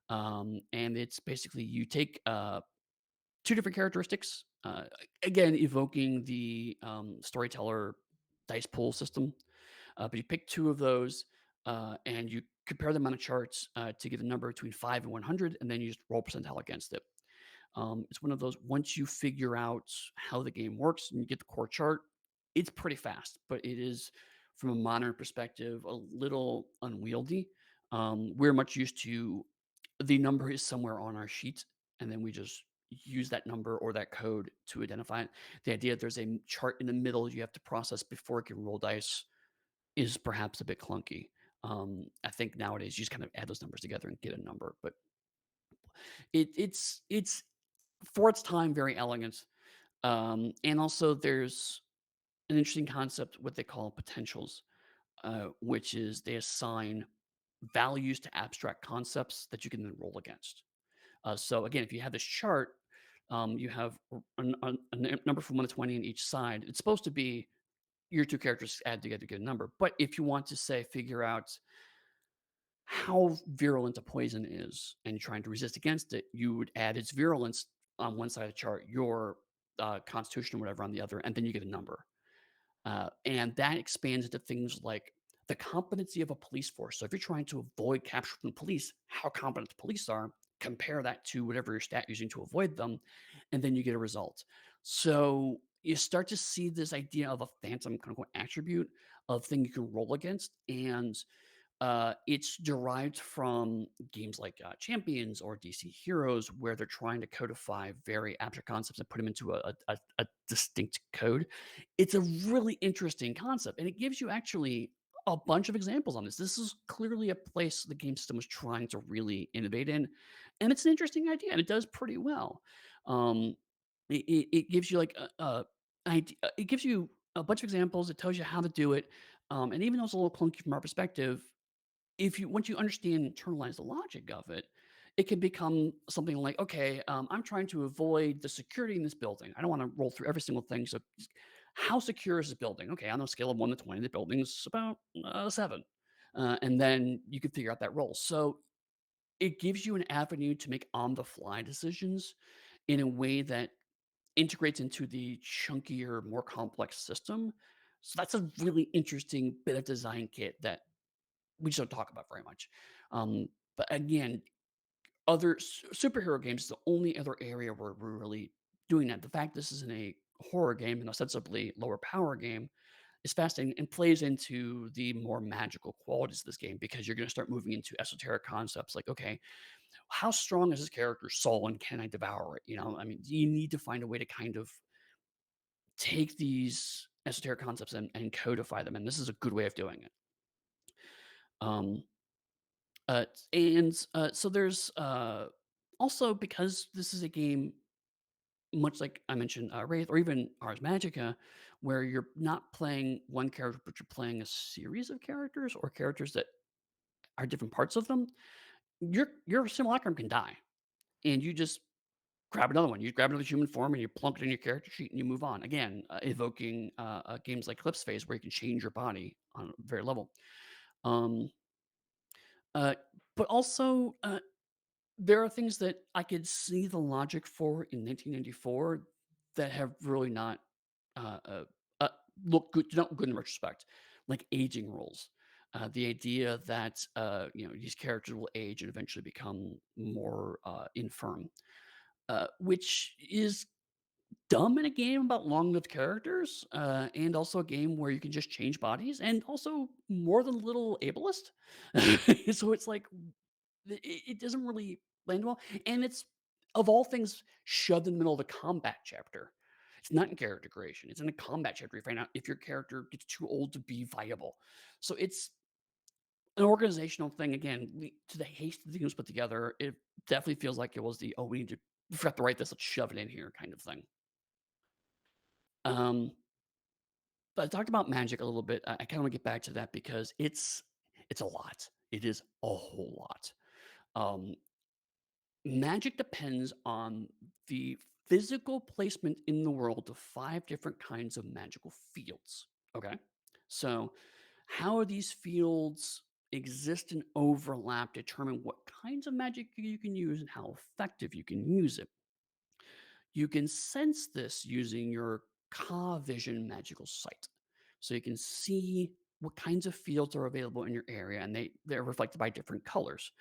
And it's basically you take 2 different characteristics, again, evoking the, storyteller dice pool system, but you pick 2 of those, and you compare them on a chart, to get a number between 5 and 100, and then you just roll percentile against it. It's one of those once you figure out how the game works and you get the core chart, it's pretty fast, but it is, from a modern perspective, a little unwieldy. We're much used to the number is somewhere on our sheet, and then we just use that number or that code to identify it. The idea that there's a chart in the middle you have to process before it can roll dice is perhaps a bit clunky. I think nowadays you just kind of add those numbers together and get a number, but it's for its time very elegant. And also there's an interesting concept, what they call potentials, which is they assign values to abstract concepts that you can then roll against. So again, if you have this chart, you have a number from 1 to 20 on each side. It's supposed to be your 2 characters add together to get a number. But if you want to say figure out how virulent a poison is and you're trying to resist against it, you would add its virulence on one side of the chart, your constitution or whatever on the other, and then you get a number. And that expands into things like the competency of a police force. So if you're trying to avoid capture from the police, how competent the police are, compare that to whatever your stat using to avoid them, and then you get a result. So you start to see this idea of a phantom quote unquote attribute of thing you can roll against, and it's derived from games like Champions or DC Heroes, where they're trying to codify very abstract concepts and put them into a distinct code. It's a really interesting concept, and it gives you actually a bunch of examples on this. This is clearly a place the game system was trying to really innovate in, and it's an interesting idea, and it does pretty well. Um, it gives you like it gives you a bunch of examples. It tells you how to do it, and even though it's a little clunky from our perspective, if you once you understand and internalize the logic of it, it can become something like, okay, I'm trying to avoid the security in this building. I don't want to roll through every single thing. So, how secure is this building? Okay, on a scale of 1 to 20, the building's about 7, and then you can figure out that roll. So it gives you an avenue to make on the fly decisions in a way that integrates into the chunkier, more complex system. So that's a really interesting bit of design kit that we just don't talk about very much. But again, other superhero games is the only other area where we're really doing that. The fact this is in a horror game and ostensibly lower power game is fascinating and plays into the more magical qualities of this game because you're going to start moving into esoteric concepts like, okay, how strong is this character's soul and can I devour it? I mean, you need to find a way to kind of take these esoteric concepts and codify them. And this is a good way of doing it. Um, so there's also because this is a game, much like I mentioned, Wraith or even Ars Magica, where you're not playing one character, but you're playing a series of characters or characters that are different parts of them. Your simulacrum can die, and you just grab another one. You grab another human form and you plunk it in your character sheet and you move on. Again, evoking games like Clips Phase, where you can change your body on a very level. Um, uh, but also, there are things that I could see the logic for in 1994 that have really not uh, uh, uh, look good, not good in retrospect, like aging rules. The idea that these characters will age and eventually become more infirm, which is dumb in a game about long-lived characters, and also a game where you can just change bodies, and also more than a little ableist. So it's like it doesn't really land well, and it's, of all things, shoved in the middle of the combat chapter. It's not in character creation, it's in a combat chapter. You find out if your character gets too old to be viable. So it's an organizational thing, again, to the haste of the games put together, it definitely feels like it was the, "Oh, we forgot to write this, let's shove it in here," kind of thing. Um, but I talked about magic a little bit. I kinda wanna get back to that because it's a lot. It is a whole lot. Um, Magic depends on the physical placement in the world of 5 different kinds of magical fields, okay? So, how these fields exist and overlap determine what kinds of magic you can use and how effective you can use it. You can sense this using your Ka Vision magical sight. So you can see what kinds of fields are available in your area, and they're reflected by different colors.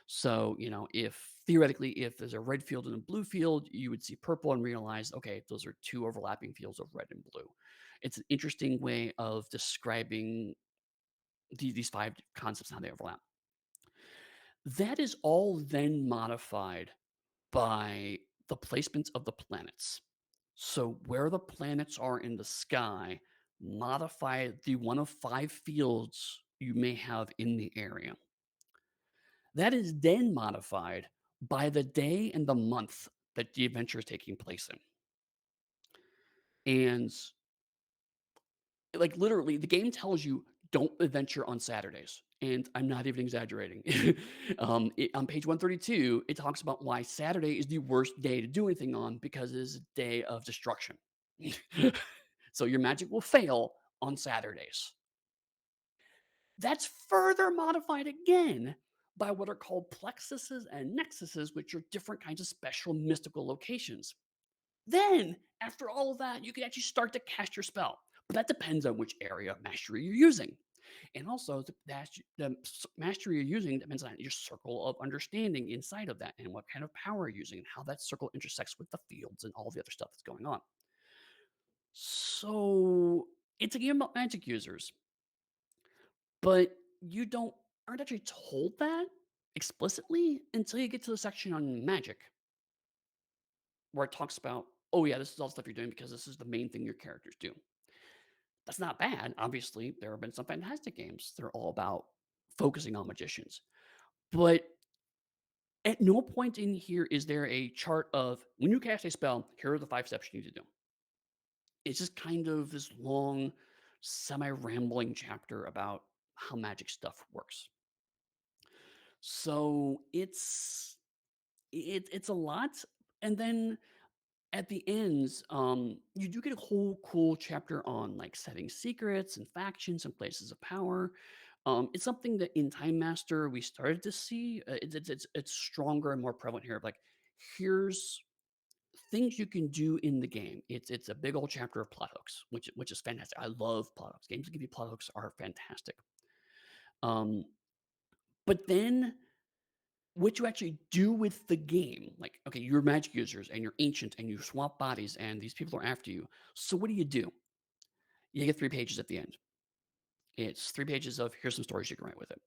So, if theoretically, if there's a red field and a blue field, you would see purple and realize, okay, those are two overlapping fields of red and blue. It's an interesting way of describing these 5 concepts and how they overlap. That is all then modified by the placements of the planets. So where the planets are in the sky modify the one of 5 fields you may have in the area. That is then modified by the day and the month that the adventure is taking place in. And like, literally, the game tells you, "Don't adventure on Saturdays," and I'm not even exaggerating. On page 132, it talks about why Saturday is the worst day to do anything on because it is a day of destruction. So your magic will fail on Saturdays. That's further modified again by what are called plexuses and nexuses, which are different kinds of special mystical locations. Then, after all of that, you can actually start to cast your spell. But that depends on which area of mastery you're using. And also, the mastery you're using depends on your circle of understanding inside of that and what kind of power you're using and how that circle intersects with the fields and all the other stuff that's going on. So it's a game about magic users, but you don't aren't actually told that explicitly until you get to the section on magic, where it talks about, oh yeah, this is all stuff you're doing because this is the main thing your characters do. That's not bad. Obviously, there have been some fantastic games. They're all about focusing on magicians. But at no point in here is there a chart of when you cast a spell, here are the 5 steps you need to do. It's just kind of this long, semi-rambling chapter about how magic stuff works. So it's a lot. And then at the ends, you do get a whole cool chapter on like setting secrets and factions and places of power. It's something that in Time Master we started to see. It's stronger and more prevalent here. Of like, here's things you can do in the game. It's a big old chapter of plot hooks, which is fantastic. I love plot hooks. Games that give you plot hooks are fantastic. Um, but then what you actually do with the game, like, okay, you're magic users and you're ancient and you swap bodies and these people are after you. So what do? You get 3 pages at the end. It's 3 pages of here's some stories you can write with it.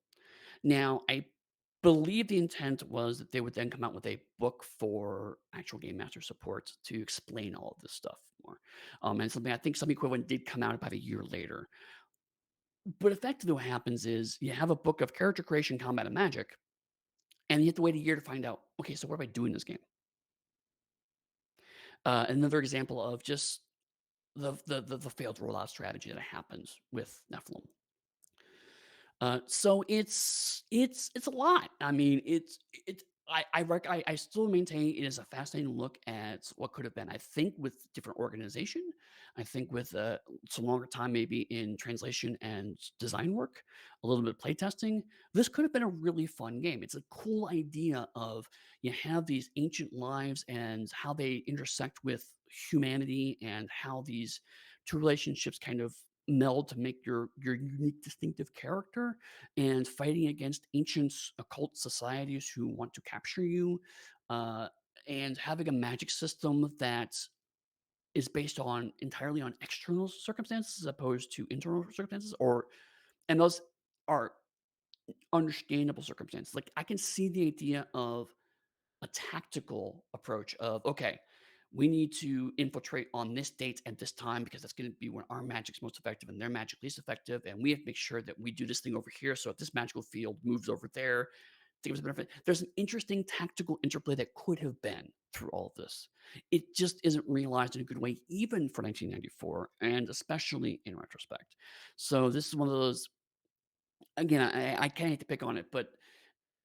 Now, I believe the intent was that they would then come out with a book for actual game master support to explain all of this stuff more. And something I think some equivalent did come out about a year later. But effectively, what happens is you have a book of character creation, combat, and magic, and you have to wait a year to find out. Okay, so what do I do in this game? Another example of just the failed rollout strategy that happens with Nephilim. So it's a lot. I mean, it's I still maintain it is a fascinating look at what could have been. I think with different organization, I think with some longer time maybe in translation and design work, a little bit of playtesting, this could have been a really fun game. It's a cool idea of you have these ancient lives and how they intersect with humanity and how these two relationships kind of meld to make your unique distinctive character and fighting against ancient occult societies who want to capture you uh, and having a magic system that is based on entirely on external circumstances as opposed to internal circumstances or and those are understandable circumstances. Like I can see the idea of a tactical approach of okay, we need to infiltrate on this date at this time because that's going to be when our magic's most effective and their magic least effective, and we have to make sure that we do this thing over here. So if this magical field moves over there, to give us a benefit. There's an interesting tactical interplay that could have been through all of this. It just isn't realized in a good way, even for 1994, and especially in retrospect. So this is one of those. Again, I can't hate to pick on it, but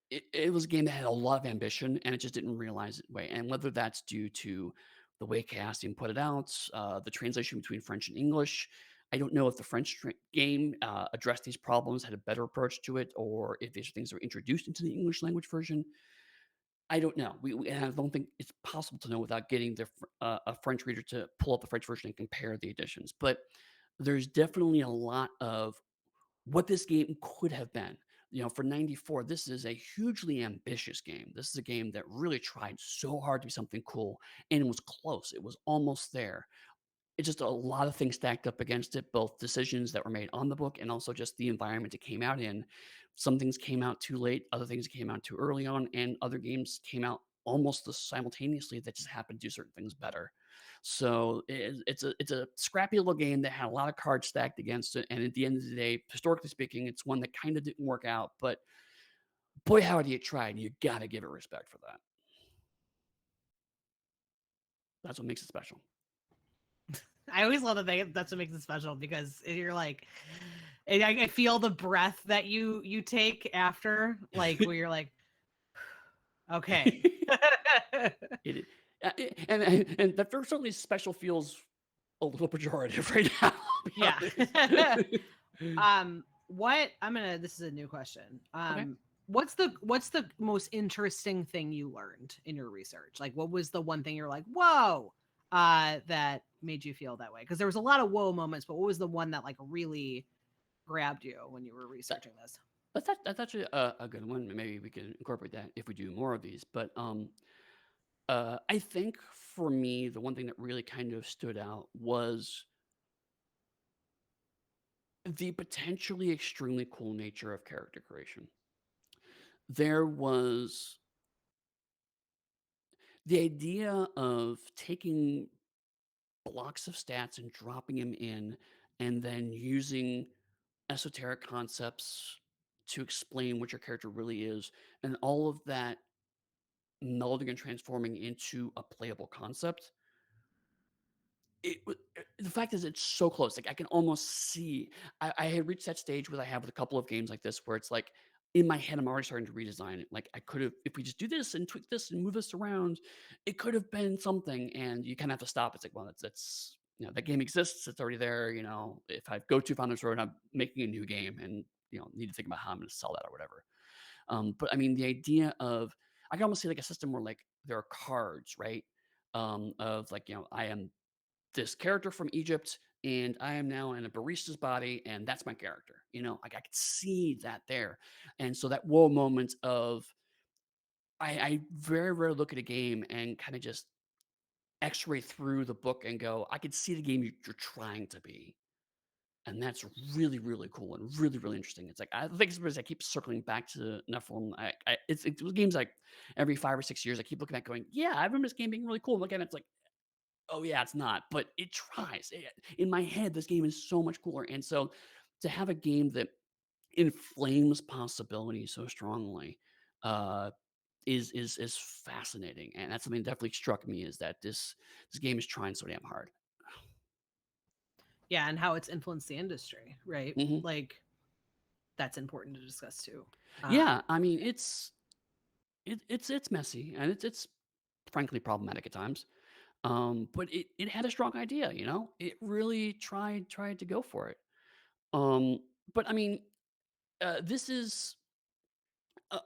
it was a game that had a lot of ambition, and it just didn't realize it way. And whether that's due to the way casting put it out, the translation between French and English, I don't know if the game addressed these problems, had a better approach to it, or if these are things that were introduced into the English language version. I don't know. And I don't think it's possible to know without getting a French reader to pull up the French version and compare the editions. But there's definitely a lot of what this game could have been. You know, for 94, this is a hugely ambitious game. This is a game that really tried so hard to be something cool, and it was close. It was almost there. It's just a lot of things stacked up against it, both decisions that were made on the book and also just the environment it came out in. Some things came out too late, other things came out too early on, and other games came out almost simultaneously that just happened to do certain things better. So it's a scrappy little game that had a lot of cards stacked against it, and at the end of the day, historically speaking, it's one that kind of didn't work out. But boy, howdy, it tried. And you got to give it respect for that. That's what makes it special. I always love that's what makes it special because you're like, I feel the breath that you take after, like where you're like, okay. It, and that for certainly special feels a little pejorative right now. Yeah. What I'm gonna. This is a new question. Okay. What's the most interesting thing you learned in your research? Like, what was the one thing you're like, whoa, that made you feel that way? Because there was a lot of whoa moments, but what was the one that like really grabbed you when you were researching this? That's actually a good one. Maybe we can incorporate that if we do more of these. But I think for me, the one thing that really kind of stood out was the potentially extremely cool nature of character creation. There was the idea of taking blocks of stats and dropping them in, and then using esoteric concepts to explain what your character really is, and all of that melding and transforming into a playable concept. The fact is it's so close, like, I can almost see I had reached that stage where I have with a couple of games like this where it's like, in my head, I'm already starting to redesign it, like, I could've if we just do this and tweak this and move this around, it could have been something, and you kinda have to stop. It's like, well, that's that game exists, it's already there, if I go too far on this road, I'm making a new game and, need to think about how I'm gonna sell that or whatever. But, I mean, the idea of I can almost see, like, a system where, like, there are cards, right? Of, like, I am this character from Egypt, and I am now in a barista's body, and that's my character. Like I could see that there, and so that whoa moment of I very rarely look at a game and kind of just X-ray through the book and go, I could see the game you're trying to be. And that's really, really cool and really, really interesting. It's like I think it's because I keep circling back to Nephilim. It's games like every 5 or 6 years I keep looking at going, yeah, I remember this game being really cool. And look at it, it's like, oh, yeah, it's not, but it tries. In my head, this game is so much cooler, and so to have a game that inflames possibility so strongly, uh, is fascinating, and that's something that definitely struck me is that this game is trying so damn hard. Yeah, and how it's influenced the industry, right? Mhm. Like that's important to discuss too. Yeah, Um, I mean, it's messy, and it's frankly problematic at times, but it had a strong idea, you know? It really tried to go for it. Um, but I mean, this is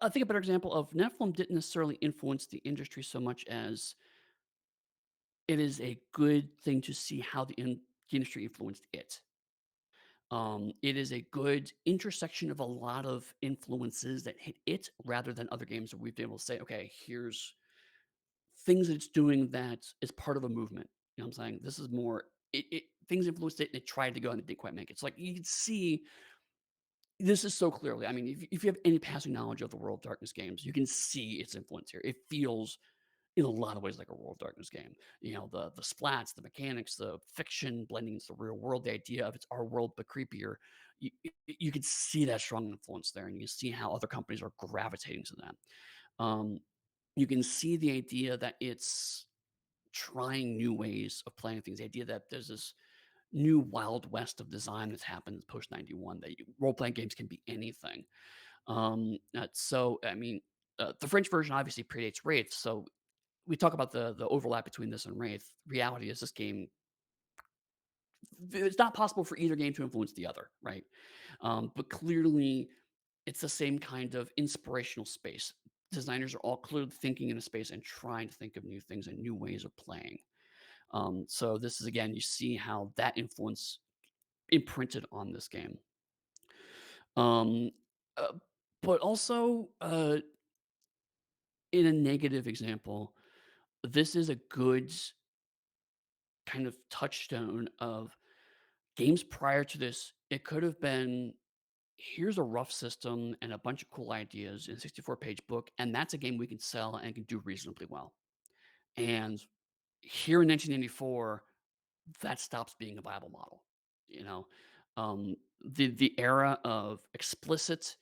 I think a better example of Nephilim didn't necessarily influence the industry so much as it is a good thing to see how the industry influenced it. It is a good intersection of a lot of influences that hit it rather than other games that we've been able to say, okay, here's things that it's doing that is part of a movement. You know what I'm saying? This is more things influenced it and it tried to go and it didn't quite make it. It's like you can see this is so clearly. I mean, if you have any passing knowledge of the World of Darkness games, you can see its influence here. It feels in a lot of ways like a World of Darkness game. The splats, the mechanics, the fiction blending into the real world, the idea of it's our world but creepier. You can see that strong influence there, and you can see how other companies are gravitating to that. Um, you can see the idea that it's trying new ways of playing things. The idea that there's this new wild west of design that's happened post 91 that role playing games can be anything. So I mean, the French version obviously predates Wraith, so we talk about the overlap between this and Wraith. Reality is this game it's not possible for either game to influence the other, right? But clearly it's the same kind of inspirational space. Designers are all clearly thinking in a space and trying to think of new things and new ways of playing. So this is again, you see how that influence imprinted on this game. Um, uh, but also, in a negative example, this is a good kind of touchstone of games prior to this. It could have been here's a rough system and a bunch of cool ideas in a 64-page book, and that's a game we can sell and can do reasonably well. And here in 1994, that stops being a viable model. You know, the era of explicit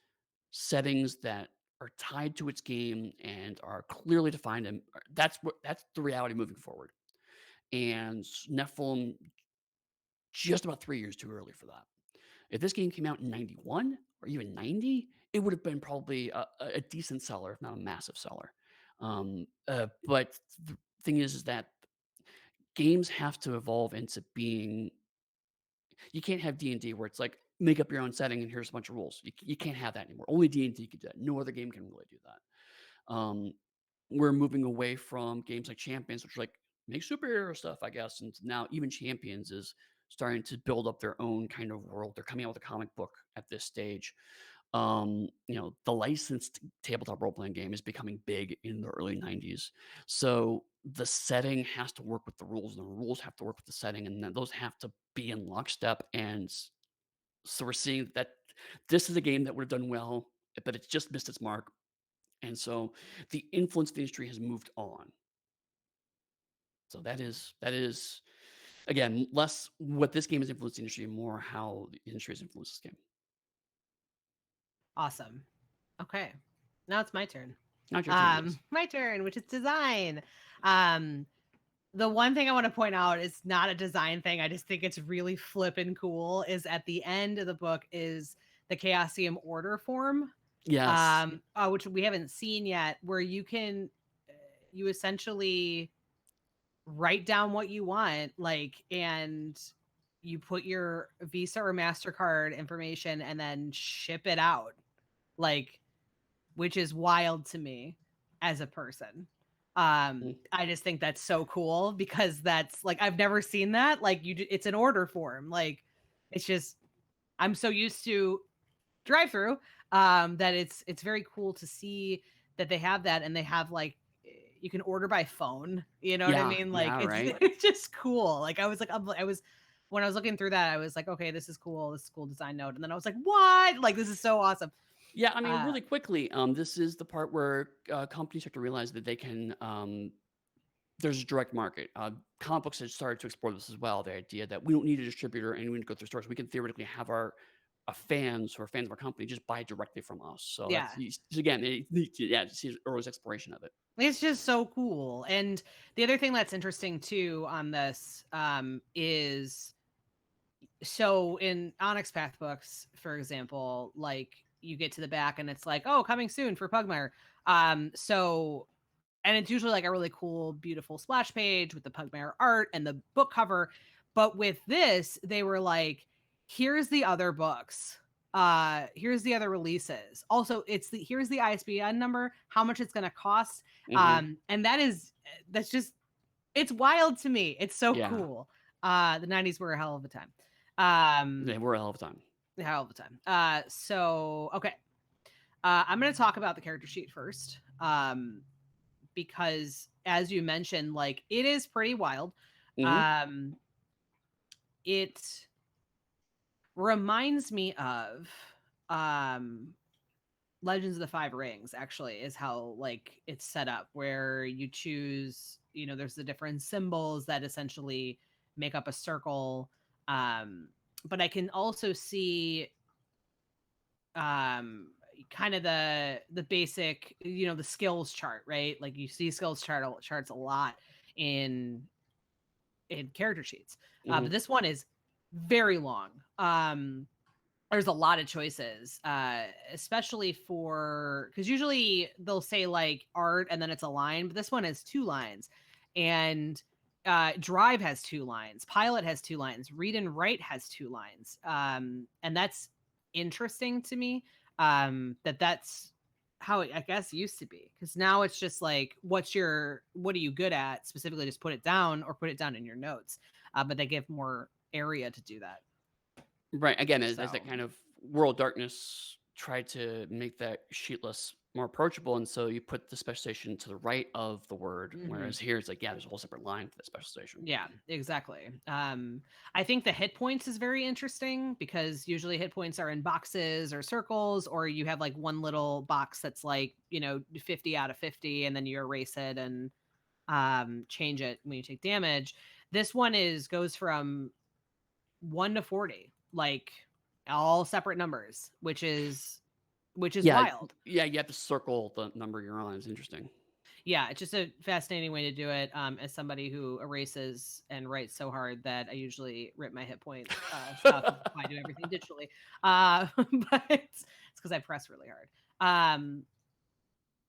settings that are tied to its game and are clearly defined, and that's the reality moving forward. And Nephilim just about 3 years too early for that. If this game came out in 91 or even 90, it would have been probably a decent seller, if not a massive seller. But the thing is that games have to evolve into being. You can't have D&D where it's like make up your own setting and here's a bunch of rules. You can't have that anymore. Only D&D can do that. No other game can really do that. We're moving away from games like Champions, which are like make superhero stuff, I guess. And now even Champions is starting to build up their own kind of world. They're coming out with a comic book at this stage. The licensed tabletop role playing game is becoming big in the early 90s. So the setting has to work with the rules, and the rules have to work with the setting, and then those have to be in lockstep. And So we're seeing that this is a game that would have done well, but it's just missed its mark. And so the influence of the industry has moved on. So that is again less what this game has influenced the industry, more how the industry has influenced this game. Awesome. Okay. Now it's my turn. Not your turn, yes. My turn, which is design. Um, the one thing I want to point out is not a design thing. I just think it's really flippin' cool. Is at the end of the book is the Chaosium order form, Yes. which we haven't seen yet, where you essentially write down what you want, like, and you put your Visa or MasterCard information and then ship it out, like, which is wild to me as a person. Mm. I just think that's so cool because that's like I've never seen that. Like it's an order form. Like it's just I'm so used to drive-through that it's very cool to see that they have that and they have like you can order by phone. You know what I Yeah, mean? Like yeah, it's right. it's just cool. Like I was when I was looking through that, I was like, okay, this is cool. This is a cool design note. And then I was like, what? Like this is so awesome. Yeah, I mean, Uh really quickly, this is the part where companies start to realize that they can. There's a direct market. Comic books have started to explore this as well. The idea that we don't need a distributor and we need to go through stores. We can theoretically have our fans who are fans of our company just buy directly from us. So yeah. again, yeah, to see early exploration of it. It's just so cool. And the other thing that's interesting too on this is so in Onyx Path books, for example, like you get to the back and it's like, oh, coming soon for Pugmire. So and it's usually like a really cool, beautiful splash page with the Pugmire art and the book cover. But with this, they were like, here's the other books. Here's the other releases. Also, here's the ISBN number, how much it's gonna cost. Hmm. And that's just it's wild to me. It's so Yeah, cool. The 90s were a hell of a time. they were a hell of a time. A hell of a time. So okay. I'm gonna talk about the character sheet first. Because as you mentioned, like it is pretty wild. Hmm. Um, it reminds me of um Legends of the Five Rings, actually, is how like it's set up, where you choose, there's the different symbols that essentially make up a circle. But I can also see um kind of the basic, the skills chart, right? Like you see charts a lot in character sheets. Hmm. But this one is very long. There's a lot of choices, especially for because usually they'll say like art and then it's a line, but this one has two lines, and Drive has two lines, Pilot has two lines, Read and Write has two lines, and that's interesting to me. That's how it, I guess, used to be, because now it's just like what are you good at specifically, just put it down or put it down in your notes, but they give more area to do that. Right. Again, as that So kind of World Darkness tried to make that sheetless more approachable, and so you put the special station to the right of the word, mhm. whereas here it's like, yeah, there's a whole separate line for the special station. Yeah, exactly. I think the hit points is very interesting because usually hit points are in boxes or circles, or you have like one little box that's like, 50 out of 50, and then you erase it and change it when you take damage. This one goes from 1 to 40, like all separate numbers, which is Yeah, wild. yeah, you have to circle the number you're on. It's interesting. Yeah, it's just a fascinating way to do it. As somebody who erases and writes so hard that I usually rip my hit point stuff if I do everything digitally. But it's because I press really hard.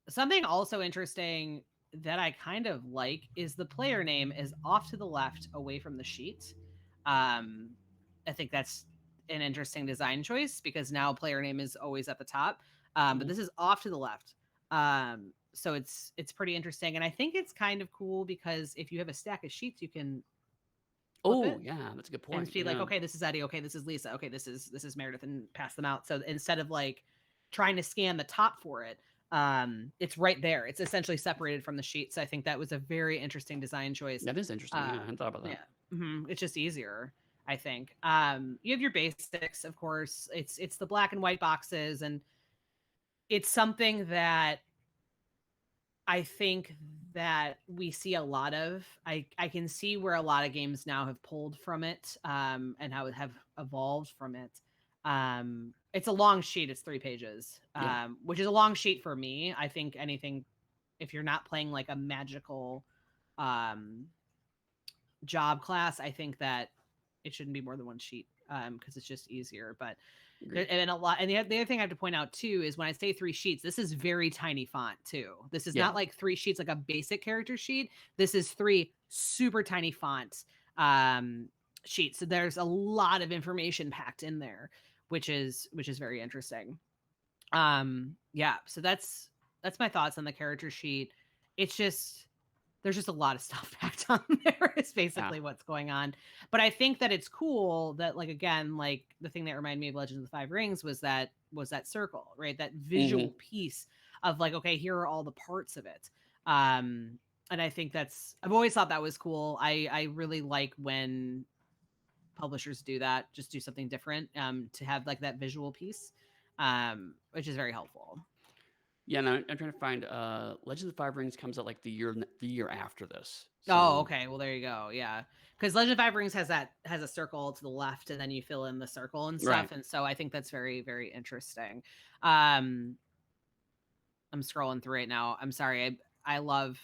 Something also interesting that I kind of like is the player name is off to the left, away from the sheet. Um, I think that's an interesting design choice because now player name is always at the top, but Mhm. this is off to the left. So it's pretty interesting, and I think it's kind of cool because if you have a stack of sheets, you can flip Oh, it yeah, that's a good and point. be like, Yeah. okay, this is Eddy, okay, this is Lysa, okay, this is Meredith, and pass them out. So instead of like trying to scan the top for it, it's right there. It's essentially separated from the sheet. So I think that was a very interesting design choice. That is interesting. Yeah, I hadn't thought about that. Yeah, it's just easier. I think. You have your basics, of course. It's the black and white boxes, and it's something that I think that we see a lot of. I can see where a lot of games now have pulled from it, and how it have evolved from it. It's a long sheet. It's 3 pages, Yeah. which is a long sheet for me. I think anything, if you're not playing like a magical um, job class, I think that it shouldn't be more than one sheet, because it's just easier. But Agreed. and a lot, and the other thing I have to point out too is when I say 3 sheets, this is very tiny font too. This is Yeah. not like 3 sheets like a basic character sheet. This is 3 super tiny fonts sheets. So there's a lot of information packed in there, which is very interesting. Yeah, so that's my thoughts on the character sheet. It's just there's just a lot of stuff packed on there is Yeah. basically what's going on. But I think that it's cool that, like, again, like the thing that reminded me of Legends of the Five Rings was that circle, right? That Hmm. visual piece of like, okay, here are all the parts of it. Um and I think I've always thought that was cool. I really like when publishers do that, just do something different, to have like that visual piece, which is very helpful. Yeah, no, I'm trying to find Legends of the Five Rings comes out like the year after this. Oh, So okay. Well, there you go. Yeah, because Legend of Five Rings has a circle to the left, and then you fill in the circle and right. stuff. And so I think that's very, very interesting. Um, I'm scrolling through it now. I'm sorry. I love.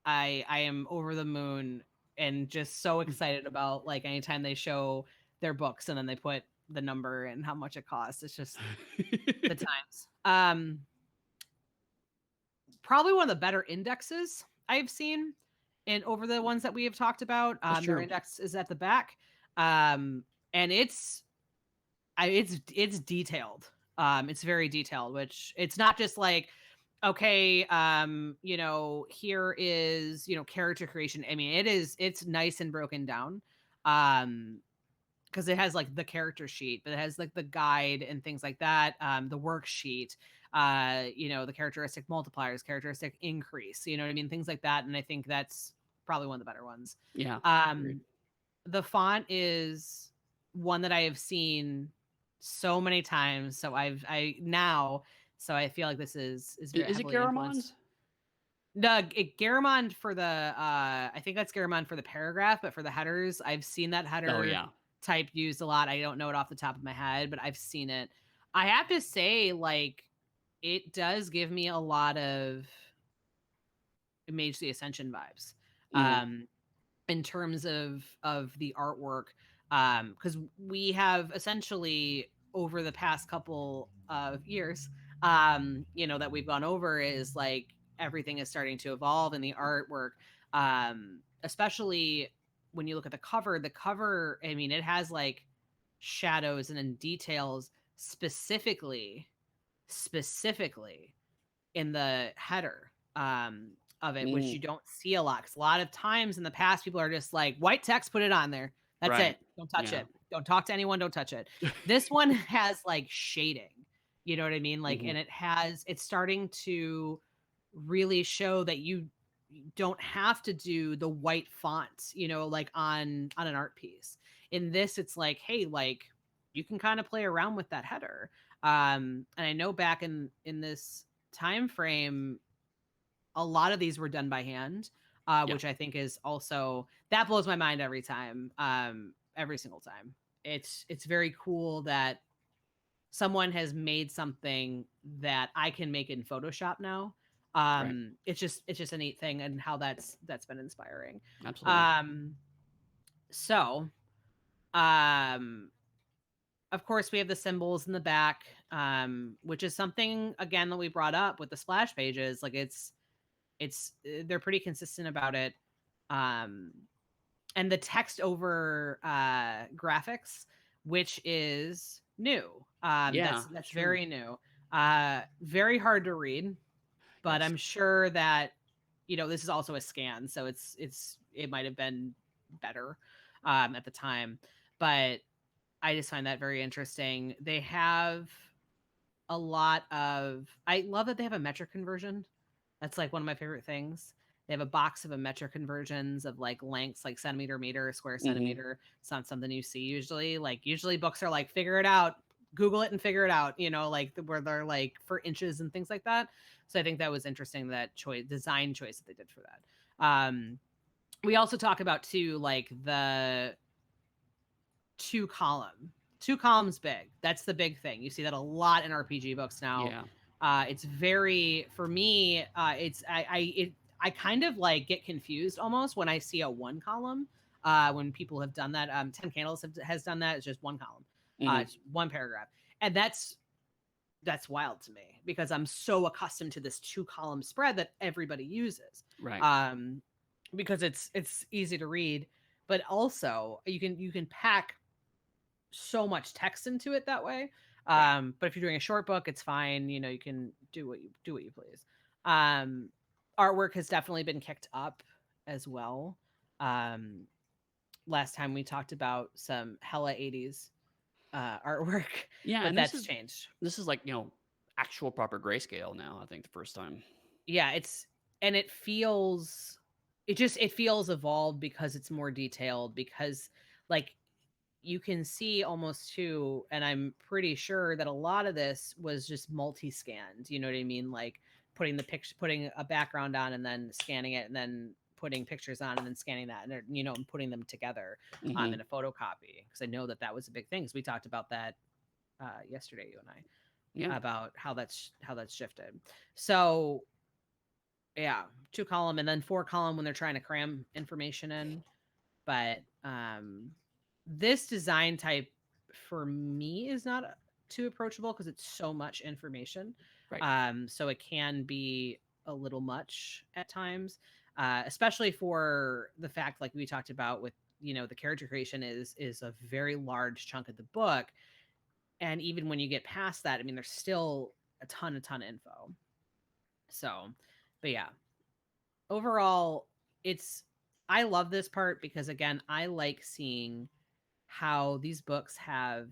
I am over the moon and just so excited about like anytime they show their books and then they put the number and how much it costs. It's just the times. Probably one of the better indexes I've seen and over the ones that we have talked about. That's Their true. index is at the back, and it's detailed. It's very detailed, which it's not just like, okay, here is character creation. I mean, it's nice and broken down. Um, because it has like the character sheet, but it has like the guide and things like that, the worksheet, the characteristic multipliers, characteristic increase, you know what I mean, things like that. And I think that's probably one of the better ones. Yeah. Agreed. Um, the font is one that I have seen so many times, so I feel like this is very Is it heavily Garamond? influenced. No, Garamond for the I think that's Garamond for the paragraph, but for the headers, I've seen that Oh header yeah. type used a lot. I don't know it off the top of my head, but I've seen it. I have to say, like, it does give me a lot of Mage the Ascension vibes. Hmm. Um, in terms of the artwork, because we have essentially over the past couple of years, that we've gone over is like everything is starting to evolve in the artwork, especially when you look at the cover, I mean, it has like shadows and then details specifically in the header, of it, which Mm, you don't see a lot. Because a lot of times in the past, people are just like, white text, put it on there. That's right. it. Don't touch Yeah. it. Don't talk to anyone. Don't touch it. This one has like shading. You know what I mean? Like, Hmm. and it's starting to really show that you don't have to do the white font, like on an art piece. In this, it's like, hey, like you can kind of play around with that header. And I know back in this time frame, a lot of these were done by hand, Yeah. which I think is also that blows my mind every time, every single time. It's very cool that someone has made something that I can make in Photoshop now. Right. It's just a neat thing and how that's been inspiring. Absolutely. Um, so um, of course we have the symbols in the back, which is something again that we brought up with the splash pages. Like they're pretty consistent about it. Um, and the text over graphics, which is new. Yeah. That's That's true. very new. Very hard to read, but Yes. I'm sure that this is also a scan, so it might have been better at the time. But I just find that very interesting. They have a lot of. I love that they have a metric conversion. That's like one of my favorite things. They have a box of metric conversions of like lengths, like centimeter, meter, square Hmm. centimeter. It's not something you see usually. Like usually books are like figure it out, Google it and figure it out. Like where they're like for inches and things like that. So I think that was interesting, that design choice that they did for that. We also talk about too, like the two columns big. That's the big thing. You see that a lot in RPG books now. Yeah. It's very, for me, I kind of like get confused almost when I see a one column. When people have done that, 10 Candles has done that. It's just one column, Hmm. it's one paragraph, and that's wild to me because I'm so accustomed to this two column spread that everybody uses. Right. Um, because it's easy to read, but also you can pack so much text into it that way. Right. But if you're doing a short book, it's fine. You can do what you please. Um, Artwork has definitely been kicked up as well. Um, Last time we talked about some hella 80s artwork, Yeah, but and that's changed. this is like actual proper grayscale now. I think the first time. Yeah, and it feels evolved because it's more detailed, because like you can see almost too, and I'm pretty sure that a lot of this was just multi-scanned, you know what I mean, like putting a background on and then scanning it, and then putting pictures on and then scanning that, and and putting them together Hmm. in a photocopy, because I know that was a big thing, because we talked about that yesterday, you and Yeah. I, about how that's shifted. So yeah, two column and then four column when they're trying to cram information in. But this design type for me is not too approachable because it's so much information. Right. So it can be a little much at times, especially for the fact, like we talked about with the character creation is a very large chunk of the book, and even when you get past that, I mean, there's still a ton of info. So, but yeah, overall, it's I love this part because again, I like seeing how these books have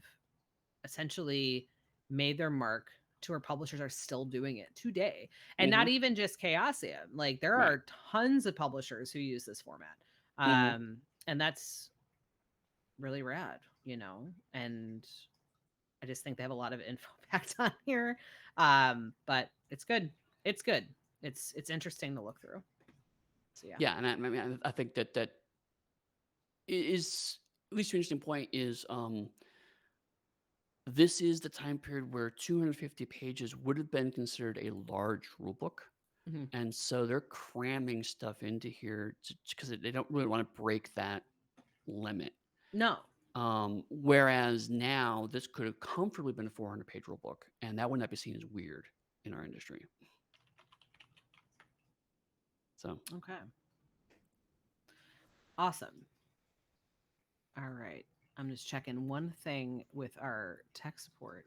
essentially made their mark to where publishers are still doing it today. And Hmm. not even just Chaosium. Like there Right. are tons of publishers who use this format. Hmm. And that's really rad. And I just think they have a lot of info packed on here. But it's good. It's good. It's interesting to look through. So yeah. Yeah, and I mean, I think that is at least an interesting point is this is the time period where 250 pages would have been considered a large rule book. Mhm. And so they're cramming stuff into here because they don't really want to break that limit. No. Whereas now this could have comfortably been a 400-page rule book, and that would not be seen as weird in our industry. So Okay. Awesome. All right. I'm just checking one thing with our tech support.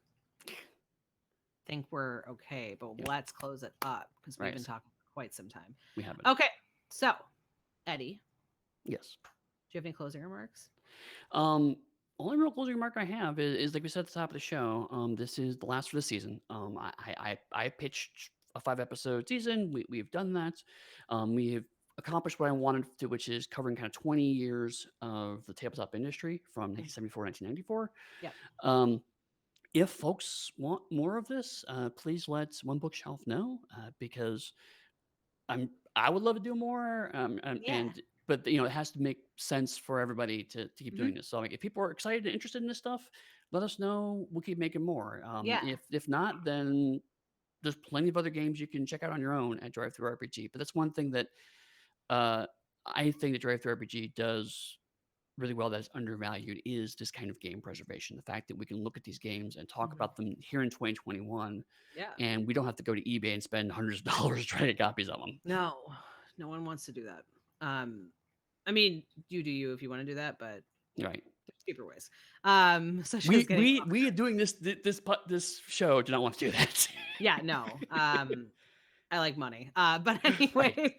Think we're okay, but yeah, let's close it up because we've been right. talking for quite some time. We haven't. Okay. So, Eddie, Yes. do you have any closing remarks? Um, Only real closing remark I have is like we said at the top of the show. This is the last for the season. I pitched a 5-episode season. We've done that. We have accomplished what I wanted to, which is covering kind of 20 years of the tabletop industry from 1974 1994. Yeah. Um, if folks want more of this, please let OneBookShelf know because I would love to do more, Yeah. but it has to make sense for everybody to keep doing Hmm. this. So, like, if people are excited and interested in this stuff, let us know. We'll keep making more. Yeah. If not, then there's plenty of other games you can check out on your own at DriveThruRPG. But that's one thing that uh, I think that DriveThruRPG does really well that is undervalued is this kind of game preservation. The fact that we can look at these games and talk Mhm. about them here in 2021, Yeah. and we don't have to go to eBay and spend hundreds of dollars trying to get copies of them. No, no one wants to do that. I mean, you do you if you want to do that, but Right. there's cheaper ways. Such as getting We doing this show do not want to do that. yeah, no. I like money. But Right. anyway,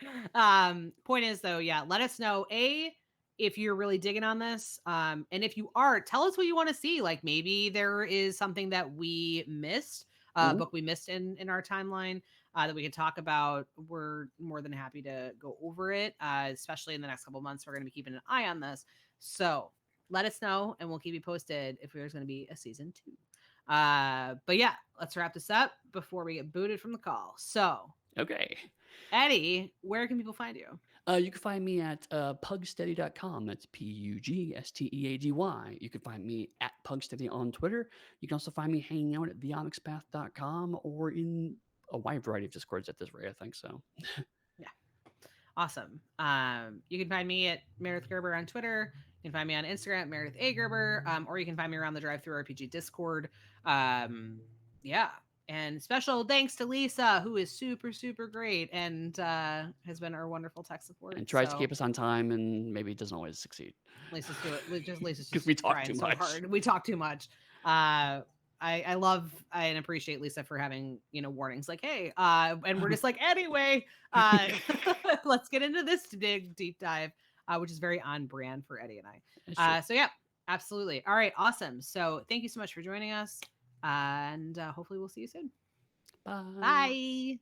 point is though, yeah, let us know if you're really digging on this. And if you are, tell us what you want to see. Like maybe there is something that we missed, Mhm. book we missed in our timeline. that we can talk about, we're more than happy to go over it, especially in the next couple months. We're going to be keeping an eye on this. So let us know and we'll keep you posted if there's going to be a season 2. But yeah, let's wrap this up before we get booted from the call. So, Okay. Eddy, where can people find you? You can find me at pugsteady.com. That's Pugsteady. You can find me at Pugsteady on Twitter. You can also find me hanging out at theonyxpath.com or in a wide variety of Discords at this rate, I think so. Yeah. Awesome. You can find me at Meredith Gerber on Twitter. You can find me on Instagram, Meredith A. Gerber, or you can find me around the DriveThruRPG Discord. Yeah. And special thanks to Lysa, who is super, super great and has been our wonderful tech support. And tries to keep us on time and maybe doesn't always succeed. Lysa's Lysa's Because we just talk trying too so much. hard. We talk too much. I love and appreciate Lysa for having, warnings like, hey, and we're just like, anyway, let's get into this deep dive, which is very on brand for Eddy and I. So yeah, absolutely. All right, awesome. So thank you so much for joining us, and hopefully we'll see you soon. Bye. Bye.